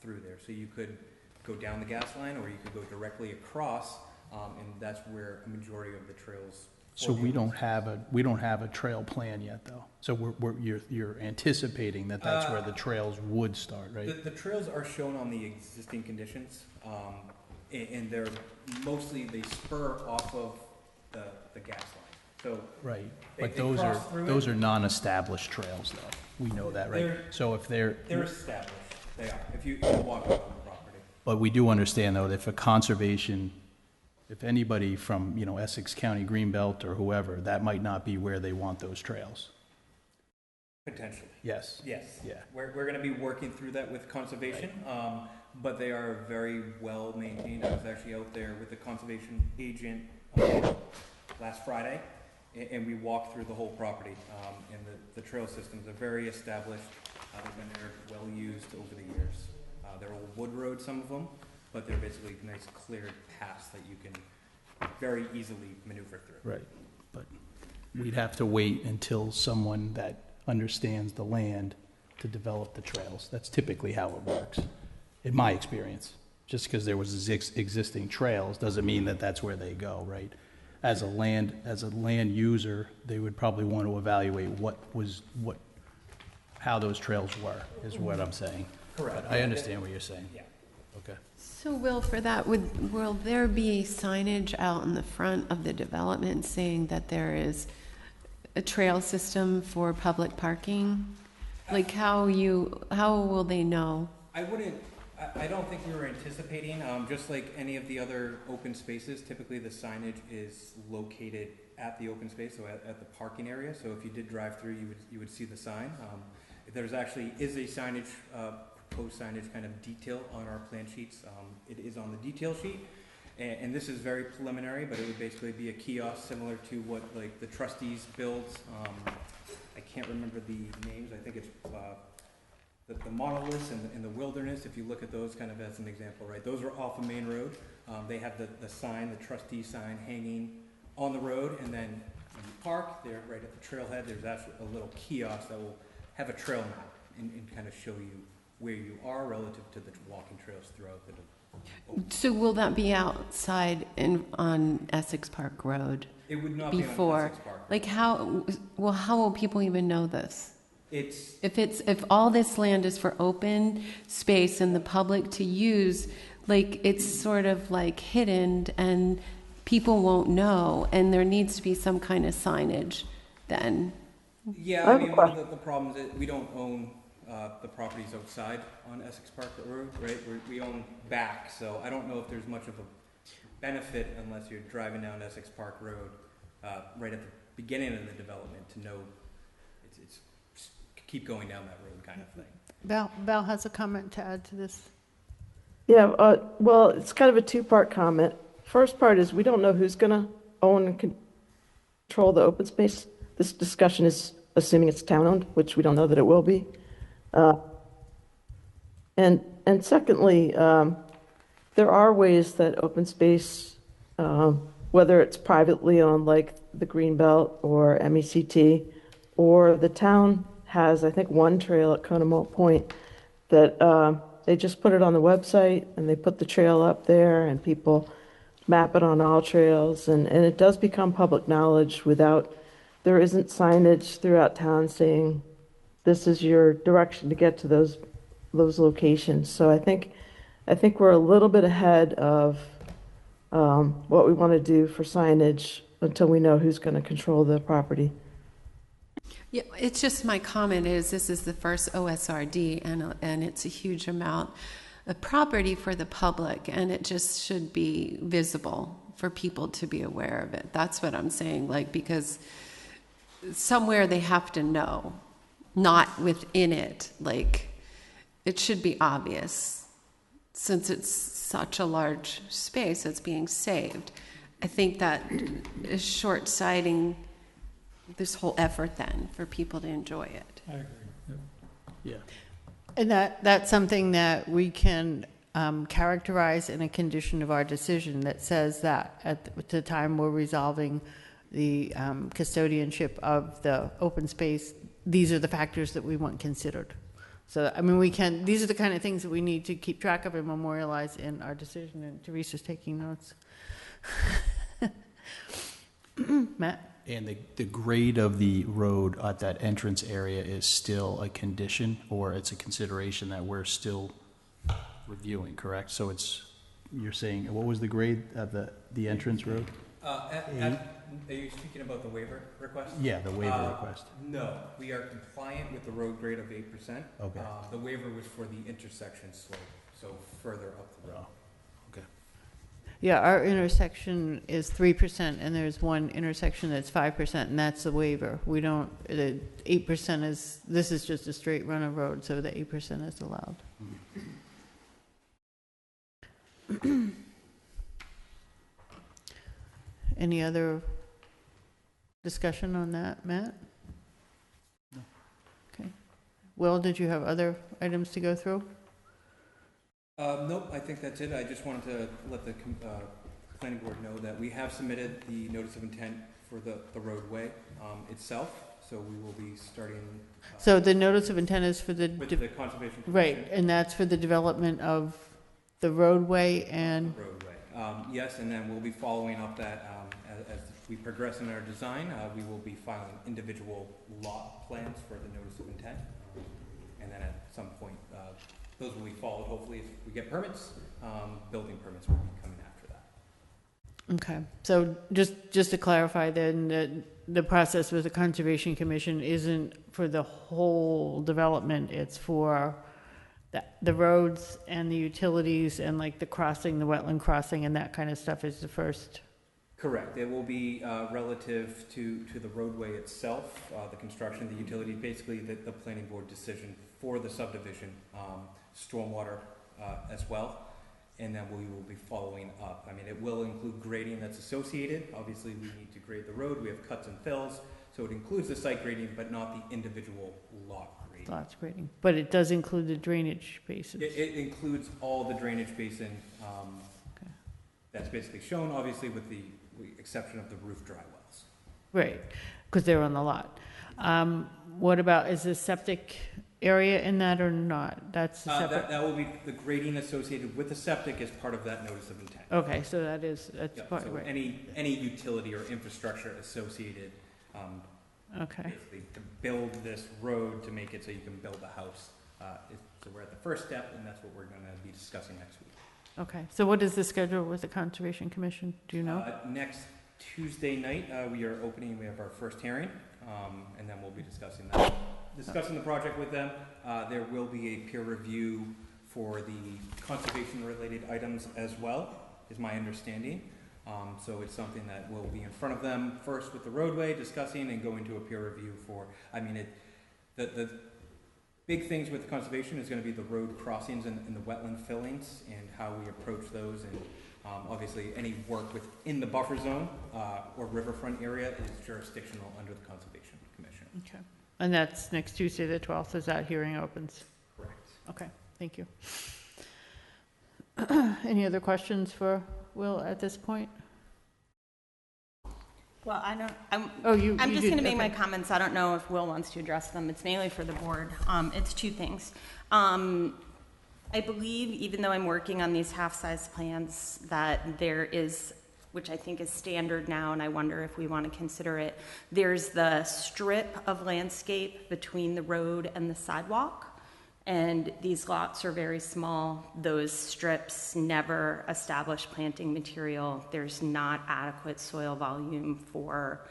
through there. So you could go down the gas line, or you could go directly across, and that's where a majority of the trails. So we don't have a trail plan yet, though. So you're anticipating that's where the trails would start, right? The trails are shown on the existing conditions, and they're mostly, they spur off of the gas line. So Right, they but cross through those it. are non-established trails, though. We know that, right? So if They're established. They are. If you walk up on the property. But we do understand, though, that for conservation, if anybody from, Essex County Greenbelt or whoever, that might not be where they want those trails. Potentially. Yes. Yes. Yeah. We're going to be working through that with conservation, but they are very well maintained. I was actually out there with the conservation agent last Friday, and we walked through the whole property. And the trail systems are very established. They've been there, well used over the years. They're old wood roads, some of them, but they're basically nice cleared paths that you can very easily maneuver through. Right, but we'd have to wait until someone that understands the land to develop the trails. That's typically how it works, in my experience. Just because there was existing trails doesn't mean that that's where they go, right? As a land user, they would probably want to evaluate how those trails were, is what I'm saying. Correct. But I understand what you're saying. Yeah. Okay. So Will, for that, will there be signage out in the front of the development saying that there is a trail system for public parking? Like how will they know? I don't think we were anticipating, just like any of the other open spaces, typically the signage is located at the open space, so at the parking area. So if you did drive through, you would see the sign. There's actually is a signage, proposed signage kind of detail on our plan sheets. It is on the detail sheet. and this is very preliminary, but it would basically be a kiosk similar to what like the trustees builds. I can't remember the names. I think it's the monoliths and the wilderness. If you look at those kind of as an example, right? Those are off a main road. They have the sign, the trustee sign, hanging on the road, and then when you park there, right at the trailhead, there's actually a little kiosk that will have a trail map and kind of show you where you are relative to the walking trails throughout the. So will that be outside on Essex Park Road? It would not before, be on Essex Park. Like how will people even know this? It's If all this land is for open space and the public to use, like it's sort of like hidden and people won't know, and there needs to be some kind of signage then. Yeah, I mean, one of the problems is we don't own the properties outside on Essex Park Road, right? We own back, so I don't know if there's much of a benefit unless you're driving down Essex Park Road right at the beginning of the development to know it's keep going down that road kind of thing. Val has a comment to add to this. Yeah, well, it's kind of a two-part comment. First part is we don't know who's going to own and control the open space. This discussion is assuming it's town-owned, which we don't know that it will be. And secondly, there are ways that open space, whether it's privately owned like the Greenbelt or MECT, or the town has, I think, one trail at Conemaugh Point that they just put it on the website and they put the trail up there and people map it on all trails, and it does become public knowledge without, there isn't signage throughout town saying this is your direction to get to those locations. So I think we're a little bit ahead of what we want to do for signage until we know who's going to control the property. Yeah, it's just my comment is this is the first OSRD and it's a huge amount of property for the public, and it just should be visible for people to be aware of it. That's what I'm saying, like, because somewhere they have to know, not within it. Like, it should be obvious since it's such a large space that's being saved. I think that is short-sighting this whole effort then for people to enjoy it. I agree. Yep. Yeah. And that's something that we can characterize in a condition of our decision that says that at the time we're resolving the custodianship of the open space, these are the factors that we want considered. So, I mean, these are the kind of things that we need to keep track of and memorialize in our decision, and Teresa's taking notes. Matt? And the grade of the road at that entrance area is still a condition, or it's a consideration that we're still reviewing, correct? So you're saying, what was the grade of the entrance road? Are you speaking about the waiver request? Yeah, the waiver request. No, we are compliant with the road grade of 8%. Okay. The waiver was for the intersection slope, so further up the road. Okay. Yeah, our intersection is 3%, and there's one intersection that's 5%, and that's the waiver. We don't, the 8% this is just a straight run of road, so the 8% is allowed. Any other discussion on that, Matt? No. Okay. Will, did you have other items to go through? Nope, I think that's it. I just wanted to let the planning board know that we have submitted the notice of intent for the roadway itself, so we will be starting. So the notice of intent is for with the conservation commission. right, and that's for the development of the roadway and Roadway. Yes, and then we'll be following up that as we progress in our design. We will be filing individual lot plans for the notice of intent, and then at some point. Those will be followed, hopefully, if we get permits. Building permits will be coming after that. okay. So just to clarify then, that the process with the Conservation Commission isn't for the whole development, it's for the roads and the utilities and like the crossing, the wetland crossing and that kind of stuff is the first. Correct. It will be relative to the roadway itself, the construction, the utility, basically the planning board decision for the subdivision, stormwater as well. and then we will be following up. I mean, it will include grading that's associated. Obviously, we need to grade the road. We have cuts and fills, so it includes the site grading, but not the individual lot grading. Lots grading, but it does include the drainage basins. It includes all the drainage basin that's basically shown, obviously with the exception of the roof dry wells. Right, because they're on the lot. What about, is the septic area in that or not? That's a separate. That will be the grading associated with the septic as part of that notice of intent. Okay, so that's Yeah, part, so right. any utility or infrastructure associated, Okay, basically to build this road to make it so you can build a house. So we're at the first step, and that's what we're going to be discussing next week. okay. So what is the schedule with the Conservation Commission? Do you know? Next Tuesday night, we are opening, we have our first hearing, and then we'll be discussing the project with them. There will be a peer review for the conservation-related items as well, is my understanding. So it's something that will be in front of them first with the roadway, discussing and going to a peer review for, the big things with conservation is going to be the road crossings and the wetland fillings and how we approach those, and obviously any work within the buffer zone or riverfront area is jurisdictional under the Conservation Commission. Okay. And that's next Tuesday, the 12th, as that hearing opens? Correct. Okay, thank you. Any other questions for Will at this point? Well, I'm You just did, going to make my okay. comments. I don't know if Will wants to address them. It's mainly for the board. It's two things. I believe, even though I'm working on these half-size plans, that there is, which I think is standard now, and I wonder if we want to consider it, there's the strip of landscape between the road and the sidewalk. And these lots are very small. Those strips never establish planting material. There's not adequate soil volume for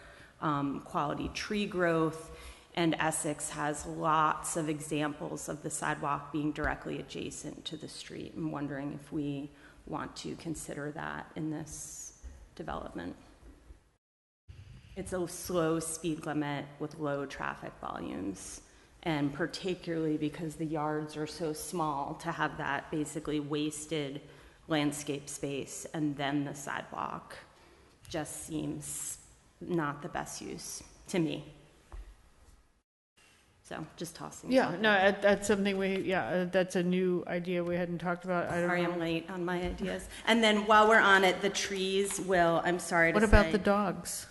quality tree growth. And Essex has lots of examples of the sidewalk being directly adjacent to the street. I'm wondering if we want to consider that in this development. It's a slow speed limit with low traffic volumes. And particularly because the yards are so small, to have that basically wasted landscape space and then the sidewalk just seems not the best use to me. So just tossing. Yeah, no, that's something that's a new idea we hadn't talked about. I don't Sorry, know. I'm late on my ideas. And then while we're on it, the trees will, I'm sorry to say. What about the dogs?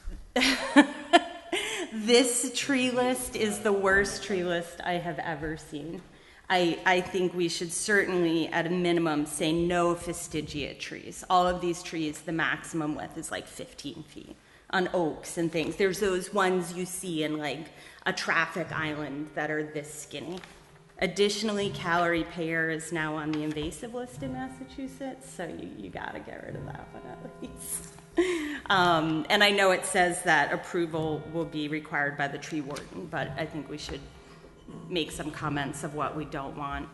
This tree list is the worst tree list I have ever seen. I think we should certainly, at a minimum, say no fastigiate trees. All of these trees, the maximum width is like 15 feet on oaks and things. There's those ones you see in like a traffic island that are this skinny. Additionally, Calorie pear is now on the invasive list in Massachusetts, so you gotta get rid of that one at least. And I know it says that approval will be required by the tree warden, but I think we should make some comments of what we don't want.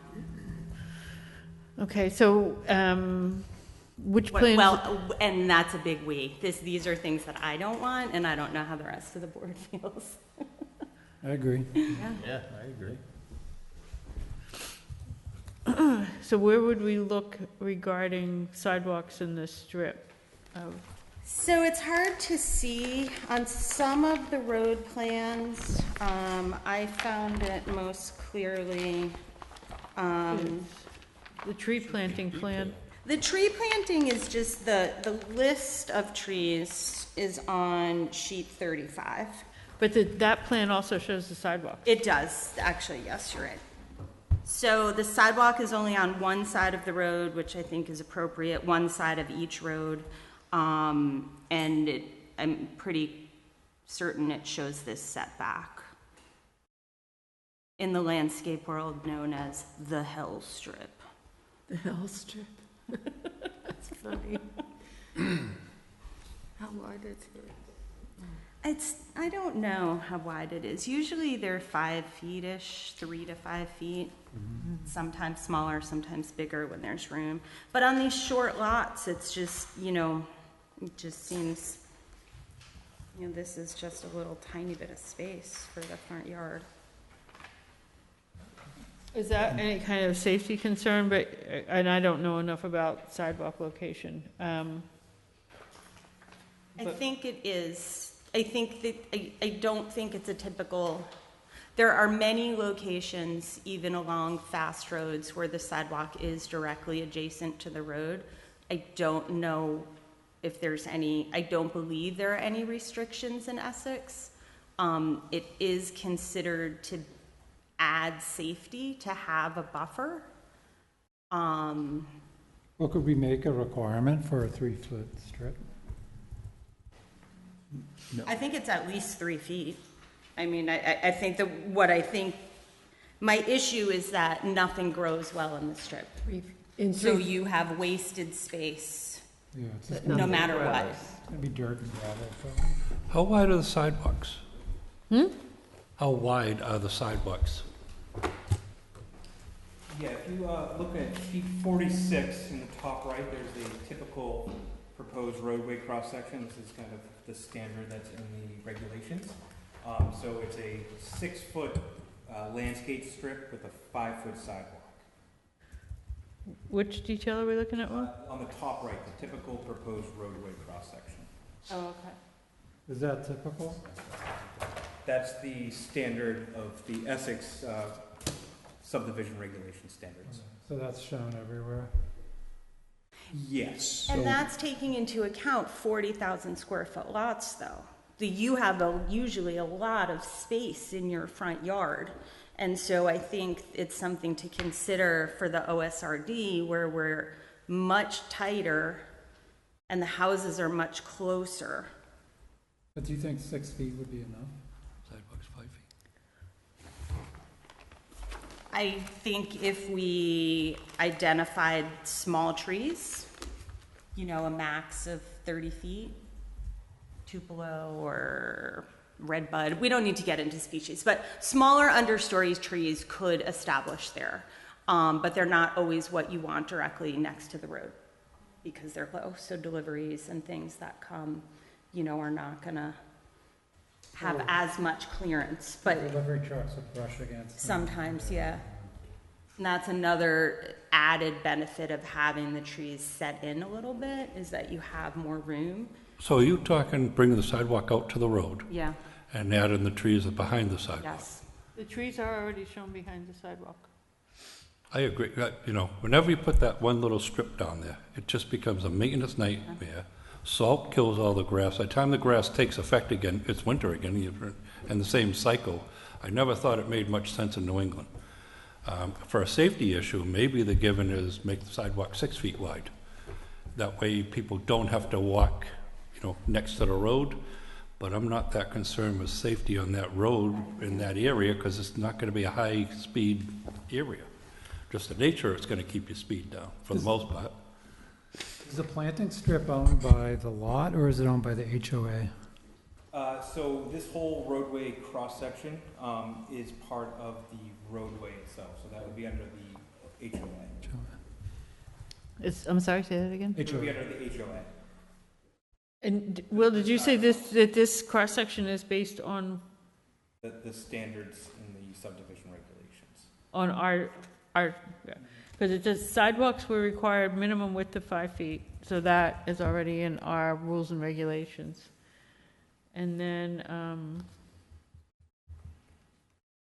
Okay, so which plans? Well, and that's a big we. These are things that I don't want, and I don't know how the rest of the board feels. I agree. Yeah, I agree. So where would we look regarding sidewalks in this strip? So it's hard to see on some of the road plans. I found it most clearly. The tree planting plan? The tree planting is just the list of trees is on sheet 35. But that plan also shows the sidewalk. It does, actually, yes, you're right. So the sidewalk is only on one side of the road, which I think is appropriate, one side of each road. And I'm pretty certain it shows this setback in the landscape world known as the Hell Strip. The Hell Strip. That's funny. How wide is it? I don't know how wide it is. Usually they're 5 feet-ish, 3 to 5 feet. Sometimes smaller, sometimes bigger when there's room. But on these short lots, it's just, it just seems, this is just a little tiny bit of space for the front yard. Is that any kind of safety concern? But, and I don't know enough about sidewalk location. I think it is. I think that, I don't think it's a typical, there are many locations, even along fast roads, where the sidewalk is directly adjacent to the road. I don't know if there's any, I don't believe there are any restrictions in Essex. It is considered to add safety to have a buffer. Well, could we make a requirement for a 3-foot strip? I think it's at least 3 feet. I mean, I think that what I think, my issue is that nothing grows well in the strip. So you have wasted space, Yeah, it's just no matter what. gonna be dirt and gravel, probably. How wide are the sidewalks? How wide are the sidewalks? Yeah, if you look at sheet 46 in the top right, there's a typical proposed roadway cross-section. This is kind of the standard that's in the regulations. So it's a 6-foot landscape strip with a 5-foot sidewalk. Which detail are we looking at? On the top right, the typical proposed roadway cross-section. Oh, okay. Is that typical? That's the standard of the Essex subdivision regulation standards. So that's shown everywhere? Yes. And that's taking into account 40,000 square foot lots, though. You have usually a lot of space in your front yard. And so I think it's something to consider for the OSRD, where we're much tighter and the houses are much closer. But do you think 6 feet would be enough? Sidewalks 5 feet. I think if we identified small trees, you know, a max of 30 feet, tupelo or redbud, we don't need to get into species, but smaller understory trees could establish there. But they're not always what you want directly next to the road because they're low. So deliveries and things that come, you know, are not gonna have as much clearance, but Delivery trucks would brush against them. sometimes, yeah. And that's another added benefit of having the trees set in a little bit, is that you have more room. So are you talking bringing the sidewalk out to the road Yeah, and adding the trees behind the sidewalk? yes. The trees are already shown behind the sidewalk. I agree. You know, whenever you put that one little strip down there, it just becomes a maintenance nightmare. Salt kills all the grass. By the time the grass takes effect again, it's winter again, and the same cycle. I never thought it made much sense in New England. For a safety issue, maybe the given is make the sidewalk 6 feet wide. That way people don't have to walk, you know, next to the road. But I'm not that concerned with safety on that road in that area because it's not going to be a high-speed area. Just the nature, it's going to keep your speed down for the most part. Is the planting strip owned by the lot or is it owned by the HOA? So this whole roadway cross-section is part of the roadway itself, so that would be under the HOA. I'm sorry, say that again? It would be under the HOA. And, Will, did you say that this cross-section is based on The standards in the subdivision regulations. on our, because it says sidewalks will require minimum width of 5 feet, so that is already in our rules and regulations. And then,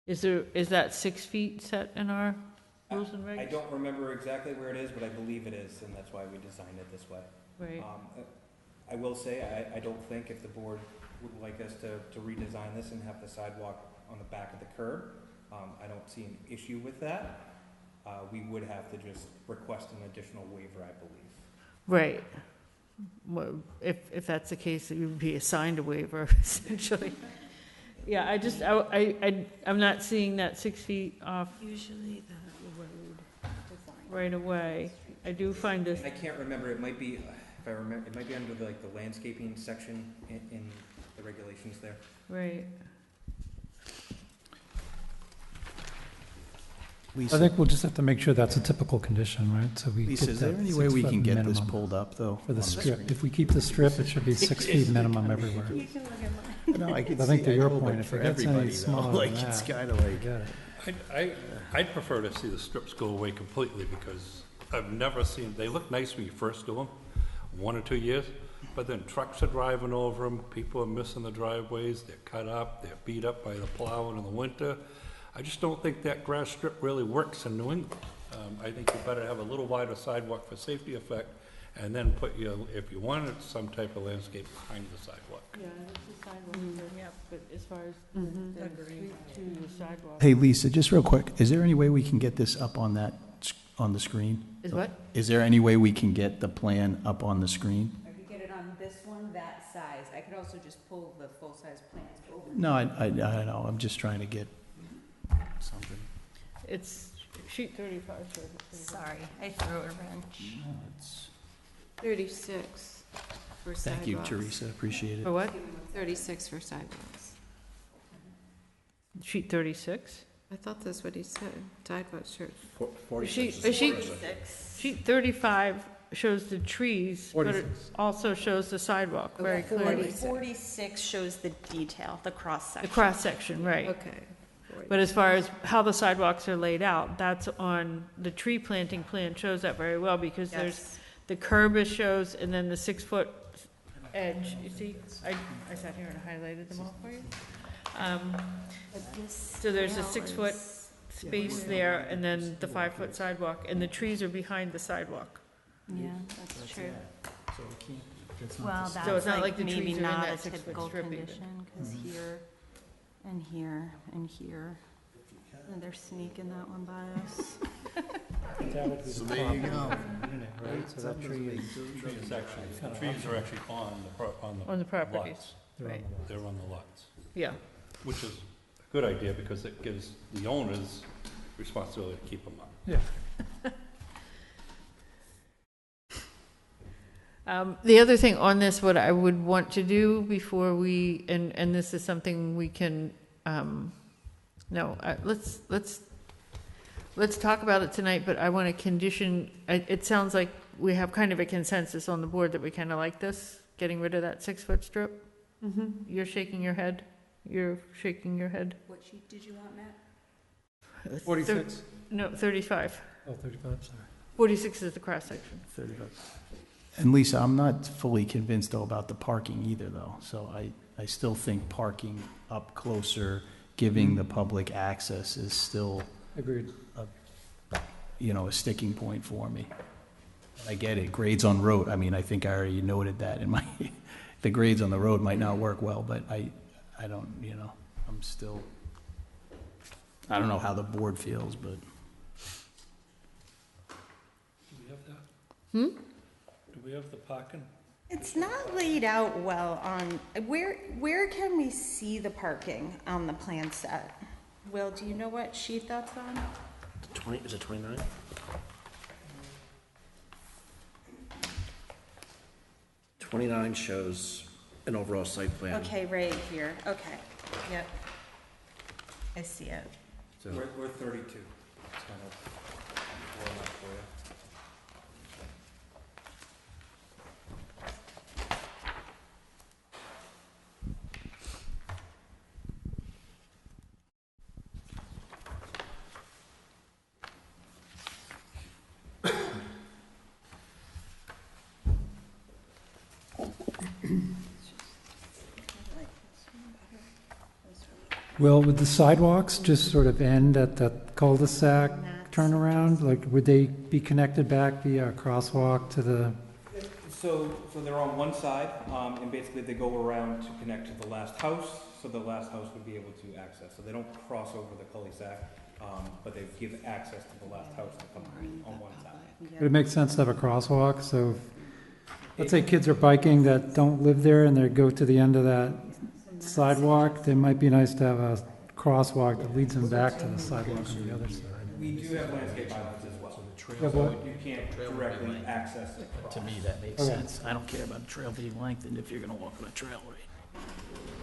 is that 6 feet set in our rules and I regs? don't remember exactly where it is, but I believe it is, and that's why we designed it this way. Right, I will say, I don't think if the board would like us to redesign this and have the sidewalk on the back of the curb, I don't see an issue with that. We would have to just request an additional waiver, I believe. right. Well, if that's the case, it would be assigned a waiver, essentially. Yeah, I'm not seeing that 6 feet off Usually the road design. right away. I do find this, I can't remember, it might be, if I remember, it might be under the landscaping section in the regulations there. right. I think we'll just have to make sure that's a typical condition, right? So we Lisa, get is there that any way we 6 can foot get this minimum pulled up, though? for the on strip. screen? If we keep the strip, it should be 6 feet minimum everywhere. No, I can I think see- to your pulled point, it if for it gets any everybody, though. smaller Like, than it's that, kind of like, forget it. I'd prefer to see the strips go away completely because I've never seen, they look nice when you first do them, 1 or 2 years, but then trucks are driving over them, people are missing the driveways, they're cut up, they're beat up by the plowing in the winter. I just don't think that grass strip really works in New England. I think you better have a little wider sidewalk for safety effect, and then put your, if you wanted some type of landscape behind the sidewalk. Yeah, it's the sidewalk, yeah, but as far as the street to the sidewalk. Hey, Lisa, just real quick, is there any way we can get this up on that, on the screen? Is what? Is there any way we can get the plan up on the screen? I could get it on this one, that size. I could also just pull the full-size plans over. No, I know, I'm just trying to get something. It's sheet 35. Sorry, I threw a wrench. No, it's- 36 for sidewalks. Thank you, Teresa, appreciate it. For what? 36 for sidewalks. Sheet 36? I thought that's what he said, sidewalk shirt. Sheet 35 shows the trees, but it also shows the sidewalk very Okay. clearly. 46 shows the detail, the cross-section. The cross-section, right. Okay. But as far as how the sidewalks are laid out, that's on, the tree planting plan shows that very well, because there's, Yes. the curb is shows, and then the 6-foot edge, you see? I sat here and highlighted them all for you. So there's a 6-foot space there, and then the 5-foot sidewalk, and the trees are behind the sidewalk. Yeah, that's true. So we can't, that's Well, not that's So it's not like the maybe trees are in not that a 6-foot typical strip either. condition, because here, and here, and here, and they're sneaking that one by us. So there you go. Right, so that tree is, Trees actually, the trees are actually On the properties, lots. right, They're on the lots, yeah. which is a good idea because it gives the owners responsibility to keep them up. yeah. The other thing on this, what I would want to do before we, and this is something we can, let's talk about it tonight, but I want to condition, it sounds like we have kind of a consensus on the board that we kind of like this, getting rid of that 6-foot strip. You're shaking your head? You're shaking your head? What sheet did you want, Matt? 46? No, 35. Oh, 35, sorry. 46 is the cross-section. 35. And Lisa, I'm not fully convinced though about the parking either though. So I still think parking up closer, giving the public access is still, Agreed. a sticking point for me. I get it, grades on road, I mean, I think I already noted that in my, the grades on the road might not work well, but I don't, I'm still, I don't know how the board feels, but. Do we have that? Do we have the parking? It's not laid out well on, where can we see the parking on the plan set? Will, do you know what sheet that's on? 20, is it 29? 29 shows an overall site plan. Okay, right here, okay, yep. I see it. So We're 32. It's kind of warm up for you. Well, would the sidewalks just sort of end at that cul-de-sac turnaround? Like, would they be connected back via a crosswalk to the, So they're on one side, and basically they go around to connect to the last house, so the last house would be able to access. So they don't cross over the cul-de-sac, but they give access to the last house to come on one side. would it make sense to have a crosswalk? So, if- let's say kids are biking that don't live there and they go to the end of that sidewalk, it might be nice to have a crosswalk that leads them back to the sidewalk on the other side. We do have landscape islands as well. Yeah, So but- you can't directly access it. To me, that makes Okay. sense. I don't care about a trail being lengthened if you're gonna walk on a trail, right?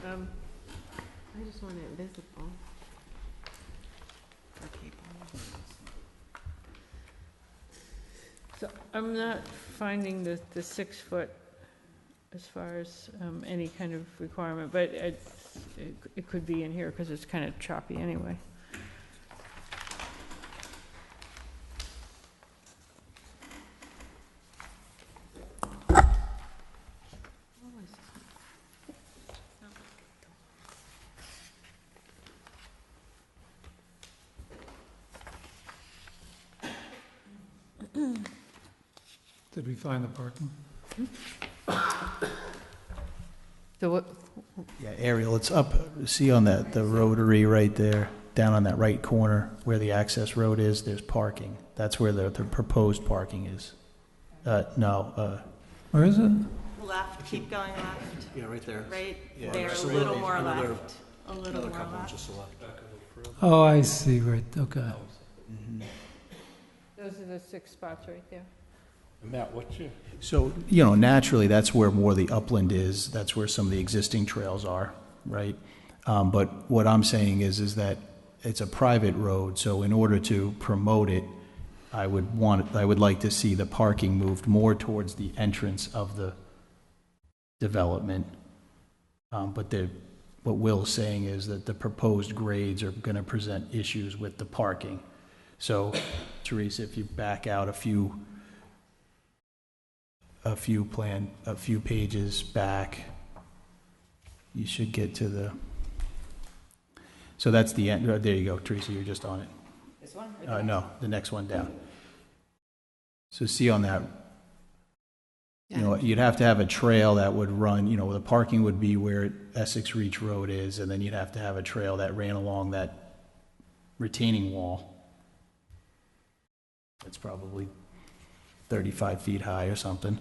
I just want it visible. So I'm not finding the 6-foot as far as any kind of requirement, but it could be in here because it's kind of choppy anyway. Did we find the parking? So what, Yeah, Ariel, it's up, see on that, the rotary right there, down on that right corner where the access road is, there's parking. That's where the proposed parking is. Where is it? Left, keep going left, Yeah, right there. right Yeah, there, a just a little little- more another- left, a little Another more couple left. inches left. Oh, I see, right, okay. those are the 6 spots right there. Matt, what's your? So, naturally, that's where more the upland is. That's where some of the existing trails are, right? But what I'm saying is that it's a private road, so in order to promote it, I would like to see the parking moved more towards the entrance of the development. But what Will's saying is that the proposed grades are going to present issues with the parking. So, Teresa, if you back out a few pages back, you should get to the, so that's the end. There you go, Teresa, you're just on it. This one? No, the next one down. So see on that, you'd have to have a trail that would run, the parking would be where Essex Reach Road is, and then you'd have to have a trail that ran along that retaining wall. It's probably 35 feet high or something,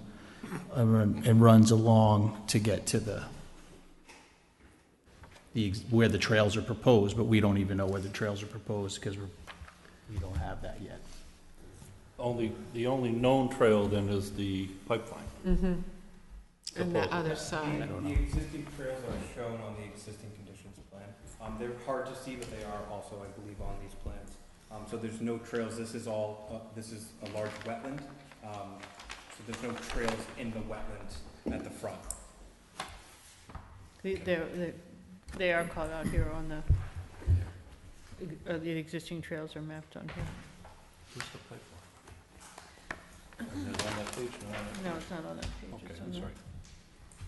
and runs along to get to where the trails are proposed, but we don't even know where the trails are proposed because we don't have that yet. The only known trail then is the pipeline. And the other side. The existing trails are shown on the existing conditions plan. They're hard to see, but they are also, I believe, on these plans. So there's no trails. This is a large wetland. So there's no trails in the wetland at the front. They are called out here on the existing trails are mapped on here. Where's the pipeline? Is it on that page? No, it's not on that page. Okay, It's on that's the- right.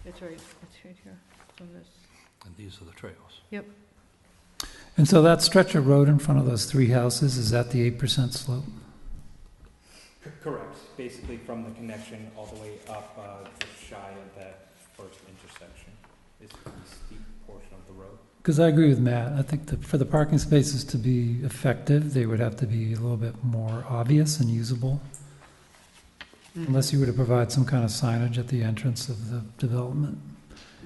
It's right here. It's on this. And these are the trails. Yep. And so that stretch of road in front of those 3 houses, is that the 8% slope? Correct. Basically from the connection all the way up, just shy of that first intersection is the steep portion of the road. Because I agree with Matt. I think that for the parking spaces to be effective, they would have to be a little bit more obvious and usable. Unless you were to provide some kind of signage at the entrance of the development.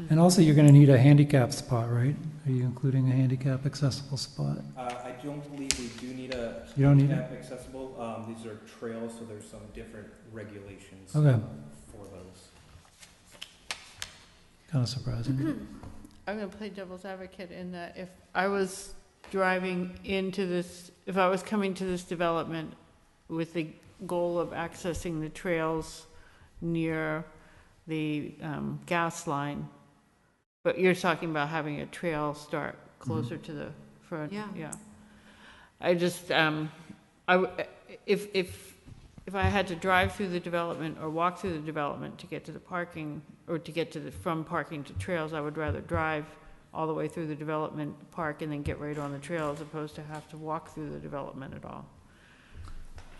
And also, you're going to need a handicap spot, right? Are you including a handicap accessible spot? I don't believe we do need a You don't need handicap accessible. These are trails, so there's some different regulations Okay. for those. Kind of surprising. I'm going to play devil's advocate in that if I was driving into this, if I was coming to this development with the goal of accessing the trails near the gas line, but you're talking about having a trail start closer to the front. Yeah. I just, if I had to drive through the development or walk through the development to get to the parking, or to get to from parking to trails, I would rather drive all the way through the development, park, and then get right on the trail, as opposed to have to walk through the development at all.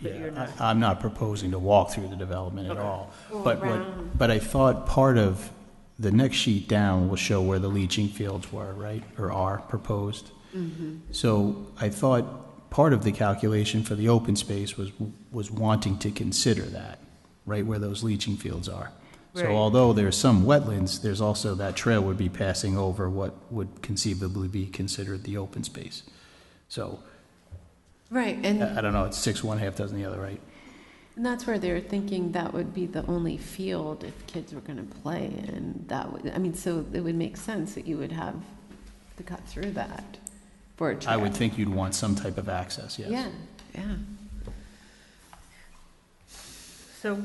But you're not. I'm not proposing to walk through the development at all. Or But around. but I thought part of the next sheet down will show where the leaching fields were, right, or are proposed. So I thought part of the calculation for the open space was wanting to consider that, right, where those leaching fields are. So Right. although there's some wetlands, there's also that trail would be passing over what would conceivably be considered the open space. So Right, and I don't know, it's 6 one, half dozen the other, right? that's where they're thinking that would be the only field if kids were going to play, and that would, I mean, so it would make sense that you would have to cut through that for a trail. I would think you'd want some type of access, yes. Yeah, yeah. So,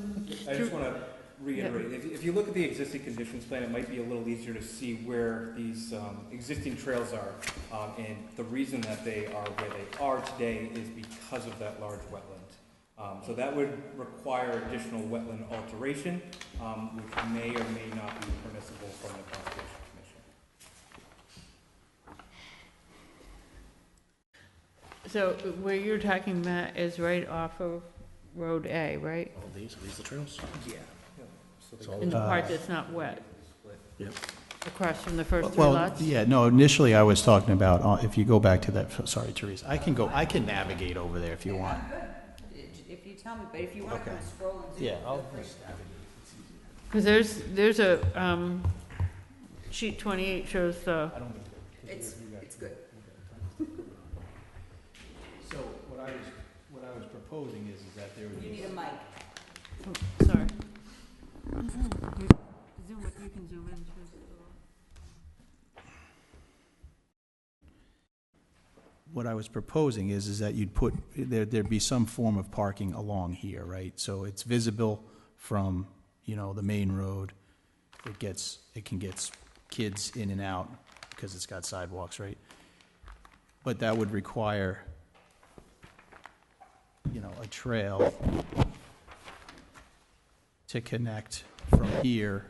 I just want to reiterate, if you look at the existing conditions plan, it might be a little easier to see where these existing trails are. And the reason that they are where they are today is because of that large wetland. So that would require additional wetland alteration, which may or may not be permissible from the Conservation Commission. so where you're talking, Matt, is right off of Road A, right? All these are the trails? Yeah. In the part that's not wet, Yep. across from the first three Well, lots? yeah, no, initially I was talking about, if you go back to that, sorry, Teresa, I can navigate over there if you want. If you tell me, but if you want to Okay. scroll and zoom. Yeah, I'll feel free. just navigate. Because there's a, sheet 28 shows the, It's good. So what I was proposing is that there would You be. need a mic. oh, sorry. You can zoom in. What I was proposing is that you'd put, there'd be some form of parking along here, right? So it's visible from, the main road. It can get kids in and out because it's got sidewalks, right? But that would require, a trail to connect from here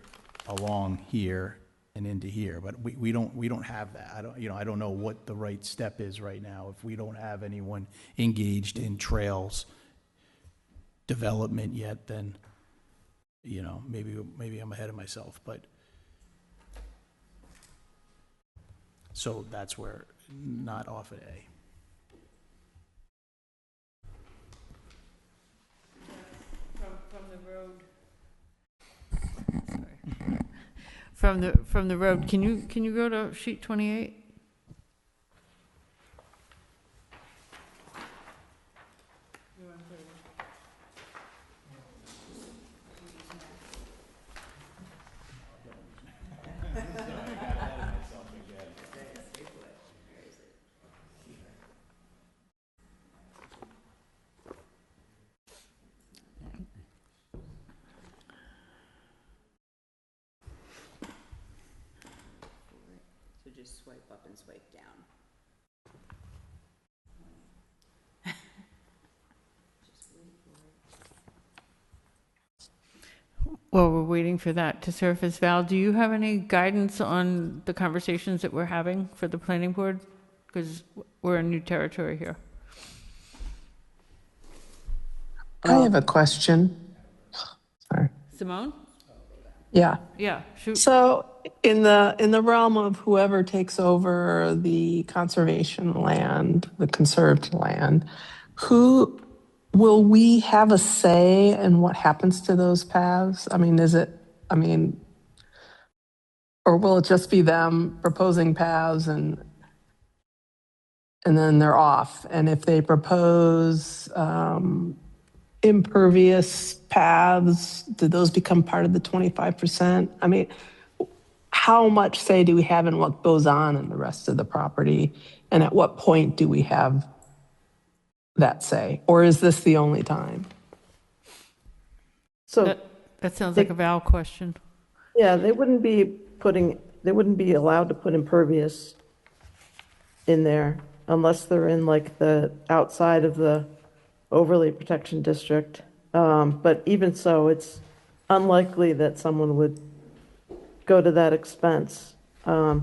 along here and into here, but we don't have that. I don't know what the right step is right now. If we don't have anyone engaged in trails development yet, then, maybe I'm ahead of myself, but. So that's where, not off at A. From the road. Sorry. From the road, can you go to sheet 28? So just swipe up and swipe down. Just wait for it. Well, we're waiting for that to surface. Val, do you have any guidance on the conversations that we're having for the planning board? Because we're in new territory here. I have a question. Sorry. Simone? Yeah. Yeah, shoot. So in the realm of whoever takes over the conservation land, the conserved land, who will we have a say in what happens to those paths? Or will it just be them proposing paths and then they're off? And if they propose impervious paths, do those become part of the 25%? How much say do we have in what goes on in the rest of the property? And at what point do we have that say? Or is this the only time? So, That sounds like a Val question. yeah, they wouldn't be allowed to put impervious in there unless they're in like the outside of the overlay protection district. But even so, it's unlikely that someone would go to that expense. I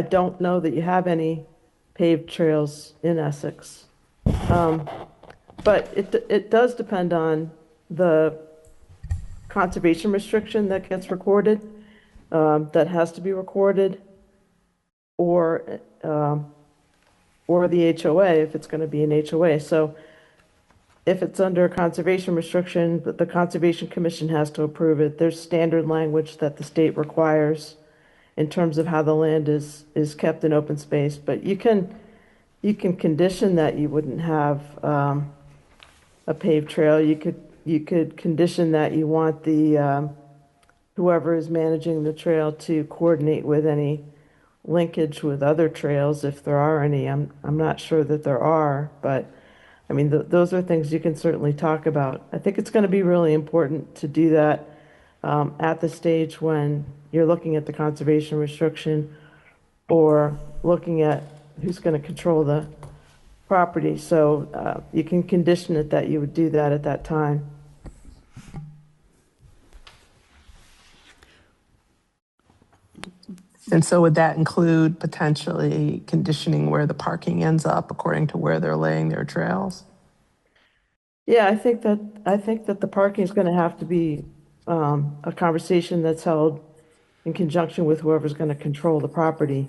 don't know that you have any paved trails in Essex. But it does depend on the conservation restriction that gets recorded, that has to be recorded, or the HOA, if it's going to be an HOA. So if it's under a conservation restriction, the Conservation Commission has to approve it. There's standard language that the state requires in terms of how the land is kept in open space. But you can condition that you wouldn't have a paved trail. You could condition that you want the whoever is managing the trail to coordinate with any linkage with other trails, if there are any. I'm not sure that there are, but I mean, those are things you can certainly talk about. I think it's going to be really important to do that at the stage when you're looking at the conservation restriction or looking at who's going to control the property. So you can condition it that you would do that at that time. And so would that include potentially conditioning where the parking ends up according to where they're laying their trails? Yeah, I think that the parking is going to have to be a conversation that's held in conjunction with whoever's going to control the property.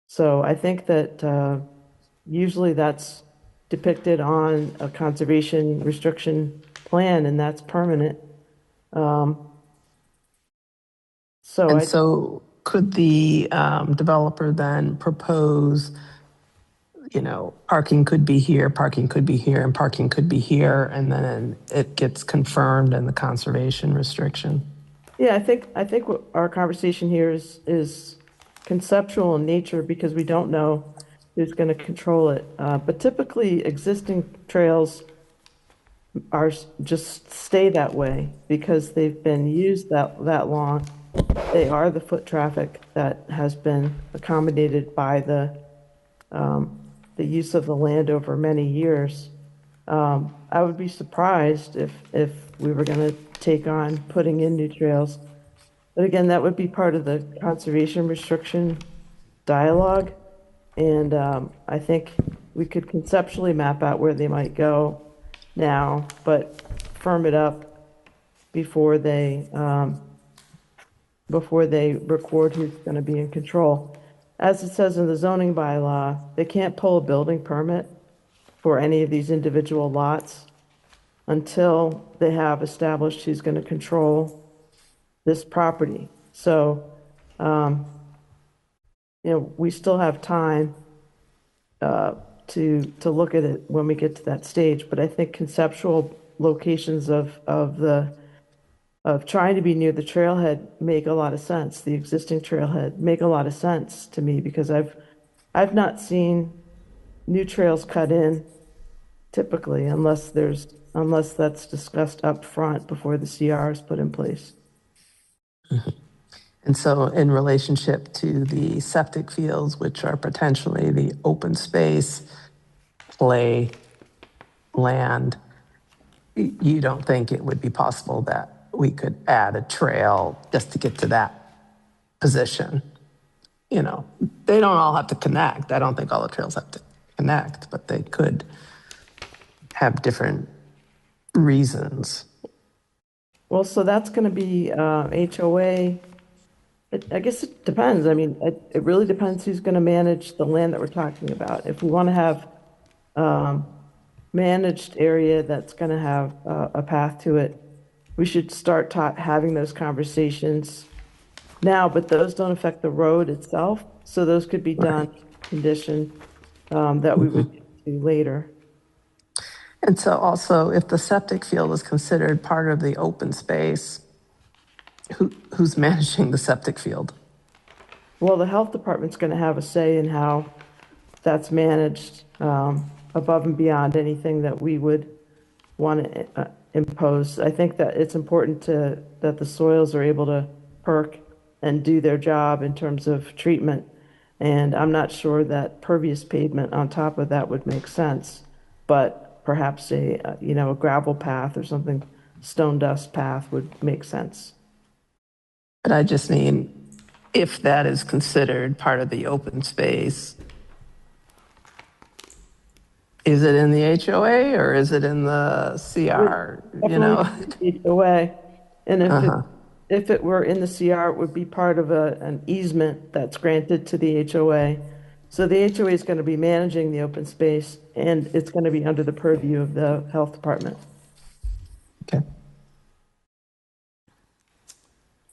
So I think that usually that's depicted on a conservation restriction plan, and that's permanent. So And I, so could the developer then propose, parking could be here, parking could be here, and parking could be here, and then it gets confirmed in the conservation restriction? yeah, I think what our conversation here is conceptual in nature because we don't know who's going to control it. But typically, existing trails just stay that way because they've been used that long. They are the foot traffic that has been accommodated by the use of the land over many years. I would be surprised if we were going to take on putting in new trails. But again, that would be part of the conservation restriction dialogue. And I think we could conceptually map out where they might go now, but firm it up before they record who's going to be in control. As it says in the zoning bylaw, they can't pull a building permit for any of these individual lots until they have established who's going to control this property. So, we still have time to look at it when we get to that stage, but I think conceptual locations of trying to be near the trailhead make a lot of sense. The existing trailhead make a lot of sense to me because I've not seen new trails cut in typically unless that's discussed up front before the CR is put in place. And so in relationship to the septic fields, which are potentially the open space, play, land, you don't think it would be possible that we could add a trail just to get to that position? They don't all have to connect. I don't think all the trails have to connect, but they could have different reasons. Well, so that's going to be HOA. I guess it depends. I mean, it really depends who's going to manage the land that we're talking about. If we want to have managed area that's going to have a path to it, we should start having those conversations now, but those don't affect the road itself. So those could be done condition that we would do later. And so also, if the septic field is considered part of the open space, who's managing the septic field? Well, the health department's going to have a say in how that's managed above and beyond anything that we would want to impose. I think that it's important that the soils are able to perk and do their job in terms of treatment. And I'm not sure that pervious pavement on top of that would make sense, but perhaps a gravel path or something, stone dust path would make sense. But I just mean, if that is considered part of the open space, is it in the HOA or is it in the CR? Definitely HOA. And if it were in the CR, it would be part of an easement that's granted to the HOA. So the HOA is going to be managing the open space, and it's going to be under the purview of the health department. Okay.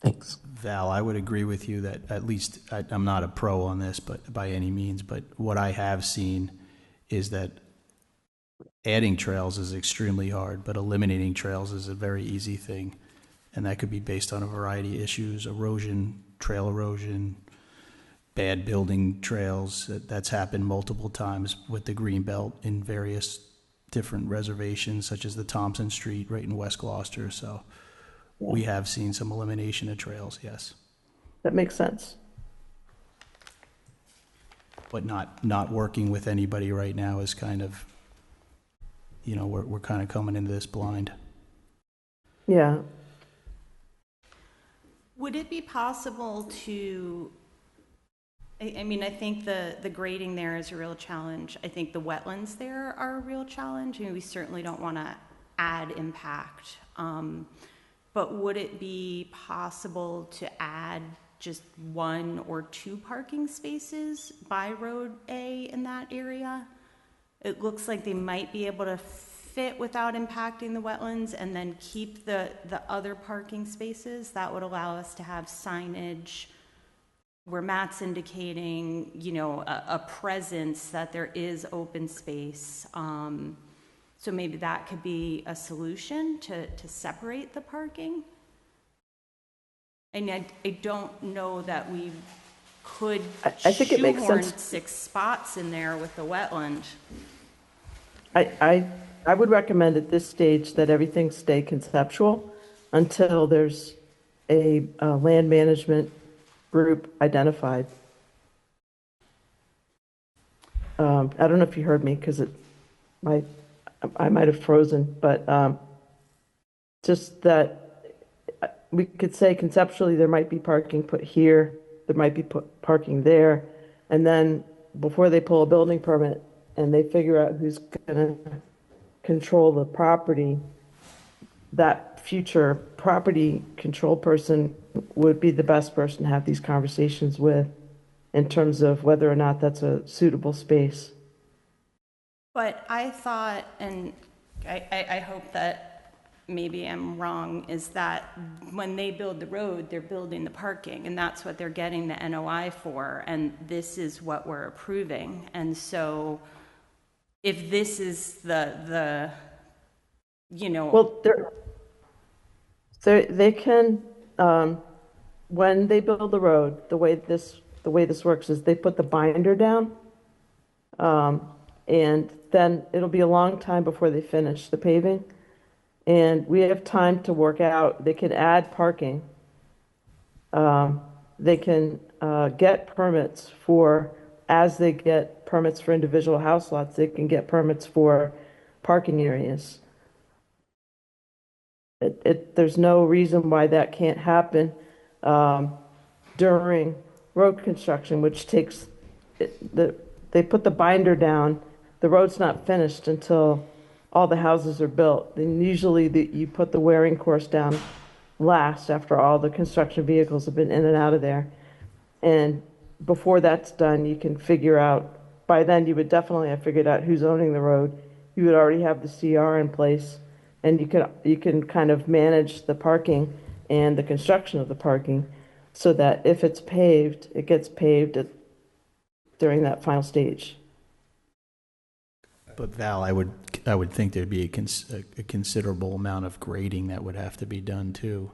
Thanks. Val, I would agree with you that at least I'm not a pro on this, but by any means, but what I have seen is that adding trails is extremely hard, but eliminating trails is a very easy thing. And that could be based on a variety of issues, erosion, trail erosion, bad building trails. That's happened multiple times with the Greenbelt in various different reservations, such as the Thompson Street right in West Gloucester. So we have seen some elimination of trails, yes. That makes sense. But not working with anybody right now is kind of, we're kind of coming into this blind. Yeah. Would it be possible to I mean, I think the grading there is a real challenge. I think the wetlands there are a real challenge. I mean, we certainly don't want to add impact. But would it be possible to add just 1 or 2 parking spaces by Road A in that area? It looks like they might be able to fit without impacting the wetlands and then keep the other parking spaces. That would allow us to have signage where Matt's indicating, you know, a presence that there is open space. So maybe that could be a solution to separate the parking. And I don't know that we could I think it makes shoehorn sense. 6 spots in there with the wetland. I would recommend at this stage that everything stay conceptual until there's a land management group identified. I don't know if you heard me because I might have frozen, but just that we could say conceptually there might be parking put here, there might be parking there, and then before they pull a building permit and they figure out who's going to control the property, that future property control person would be the best person to have these conversations with in terms of whether or not that's a suitable space. But I thought, and I hope that maybe I'm wrong, is that when they build the road, they're building the parking, and that's what they're getting the NOI for, and this is what we're approving. And so if this is the you know... Well, they can, when they build the road, the way this works is they put the binder down, and then it'll be a long time before they finish the paving. And we have time to work out, they can add parking. They can get permits for, as they get permits for individual house lots, they can get permits for parking areas. There's no reason why that can't happen during road construction, which takes, they put the binder down, the road's not finished until all the houses are built. Then usually you put the wearing course down last after all the construction vehicles have been in and out of there. And before that's done, you can figure out, by then you would definitely have figured out who's owning the road. You would already have the CR in place, and you can kind of manage the parking and the construction of the parking so that if it's paved, it gets paved during that final stage. But Val, I would think there'd be a considerable amount of grading that would have to be done too,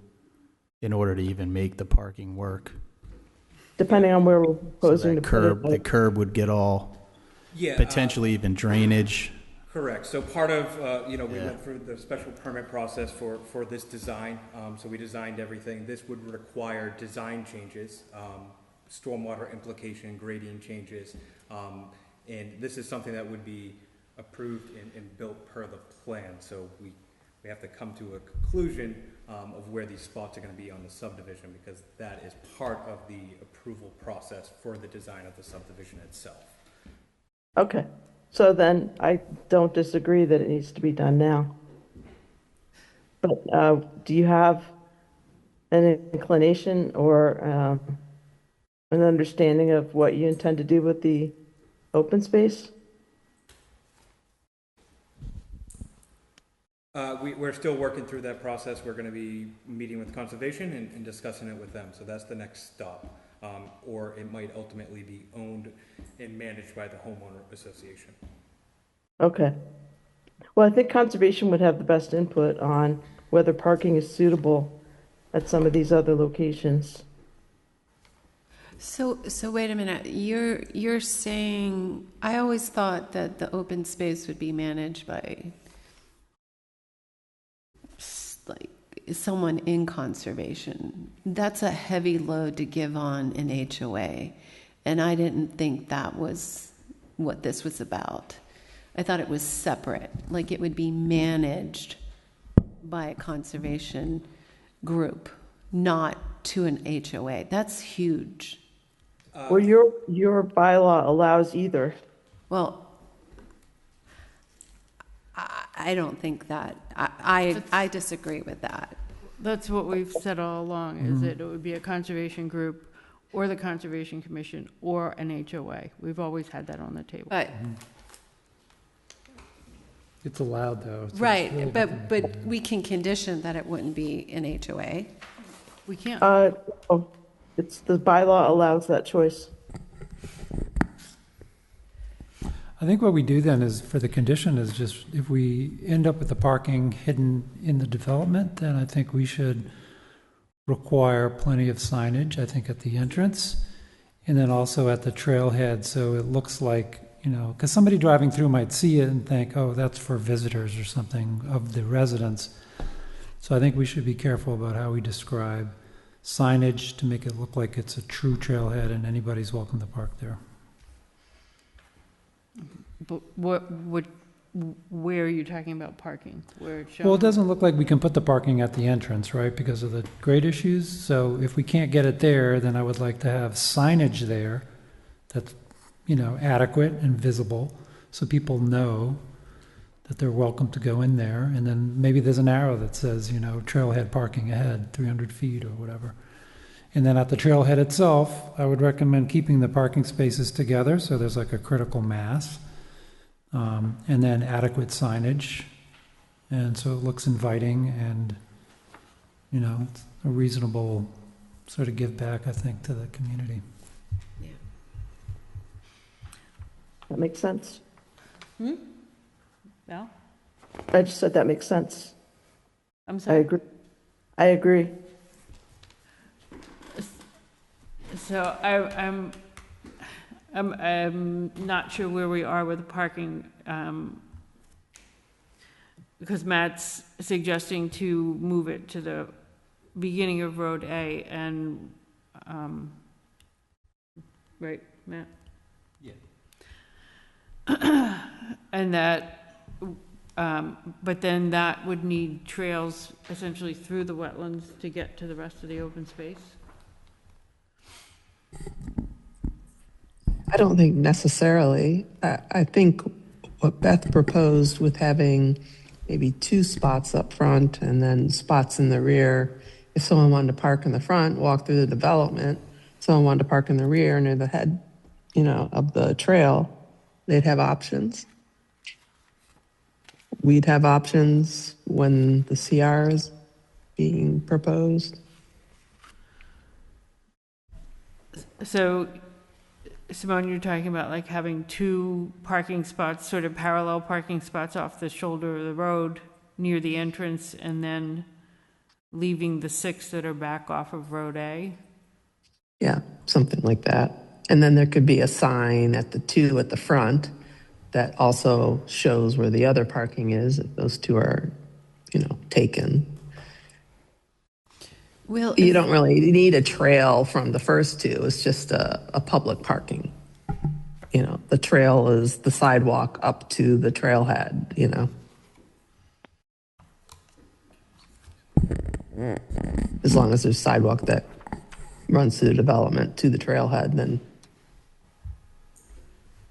in order to even make the parking work. Depending on where we're proposing to put it. The curb would get all, potentially even drainage. Correct. So part of, we went through the special permit process for this design. So we designed everything. This would require design changes, stormwater implication, grading changes. And this is something that would be approved and built per the plan. So we have to come to a conclusion of where these spots are going to be on the subdivision, because that is part of the approval process for the design of the subdivision itself. Okay. So then I don't disagree that it needs to be done now. But do you have an inclination or an understanding of what you intend to do with the open space? We're still working through that process. We're going to be meeting with conservation and discussing it with them. So that's the next stop. Or it might ultimately be owned and managed by the homeowner association. Okay. Well, I think conservation would have the best input on whether parking is suitable at some of these other locations. So wait a minute. You're saying, I always thought that the open space would be managed by like someone in conservation. That's a heavy load to give on an HOA, and I didn't think that was what this was about. I thought it was separate, like it would be managed by a conservation group, not to an HOA. That's huge. Well, your bylaw allows either. Well, I don't think that, I disagree with that. That's what we've said all along, is that it would be a conservation group or the Conservation Commission or an HOA. We've always had that on the table. But, It's allowed, though. so it's right, really but nothing- we can condition that it wouldn't be an HOA. We can't. Oh, it's, the bylaw allows that choice. I think what we do then is, for the condition, is just, if we end up with the parking hidden in the development, then I think we should require plenty of signage, I think, at the entrance, and then also at the trailhead, so it looks like, because somebody driving through might see it and think, oh, that's for visitors or something of the residents. So I think we should be careful about how we describe signage to make it look like it's a true trailhead and anybody's welcome to park there. But where are you talking about parking? Where it's Well, it shown? doesn't look like we can put the parking at the entrance, right, because of the grade issues. So if we can't get it there, then I would like to have signage there that's, adequate and visible, so people know that they're welcome to go in there. And then maybe there's an arrow that says, trailhead parking ahead, 300 feet or whatever. And then at the trailhead itself, I would recommend keeping the parking spaces together, so there's like a critical mass. And then adequate signage, and so it looks inviting and, it's a reasonable sort of give back, I think, to the community. Yeah. That makes sense. No? I just said that makes sense. I'm I sorry. agree. I agree. So I'm not sure where we are with the parking, because Matt's suggesting to move it to the beginning of Road A and, right, Matt? Yeah. And that, but then that would need trails essentially through the wetlands to get to the rest of the open space? I don't think necessarily. I think what Beth proposed with having maybe 2 spots up front and then spots in the rear, if someone wanted to park in the front, walk through the development, someone wanted to park in the rear near the head, of the trail, they'd have options. We'd have options when the CR is being proposed. So, Simone, you're talking about like having 2 parking spots, sort of parallel parking spots off the shoulder of the road near the entrance, and then leaving the 6 that are back off of Road A? Yeah, something like that. And then there could be a sign at the 2 at the front that also shows where the other parking is, if those 2 are, taken. Well, You don't really need a trail from the first 2. It's just a public parking. The trail is the sidewalk up to the trailhead, As long as there's sidewalk that runs through the development to the trailhead, then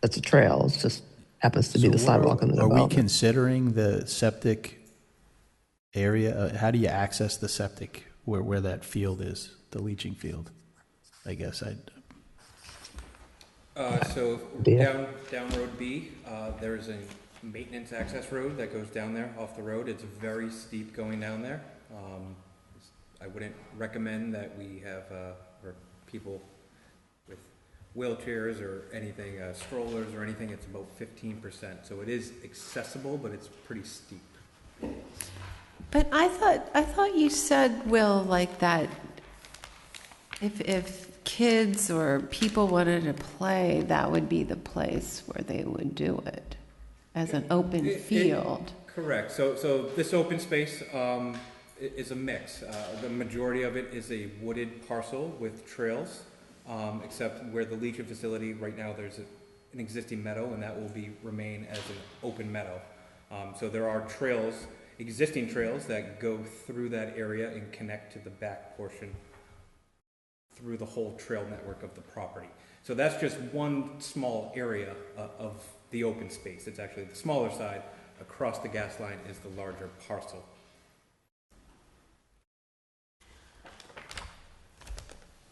that's a trail. It just happens to be the sidewalk in the Are we development. considering the septic area? How do you access the septic where that field is, the leaching field? I guess So Yeah. down Road B, there's a maintenance access road that goes down there off the road. It's very steep going down there. I wouldn't recommend that we have, or people with wheelchairs or anything, strollers or anything. It's about 15%. So it is accessible, but it's pretty steep. but I thought you said, Will, like that if kids or people wanted to play, that would be the place where they would do it, as an open field. Correct. So this open space is a mix. The majority of it is a wooded parcel with trails, except where the leaching facility, right now there's an existing meadow, and that will remain as an open meadow. So there are trails, existing trails that go through that area and connect to the back portion through the whole trail network of the property. So that's just one small area of the open space. It's actually the smaller side. Across the gas line is the larger parcel.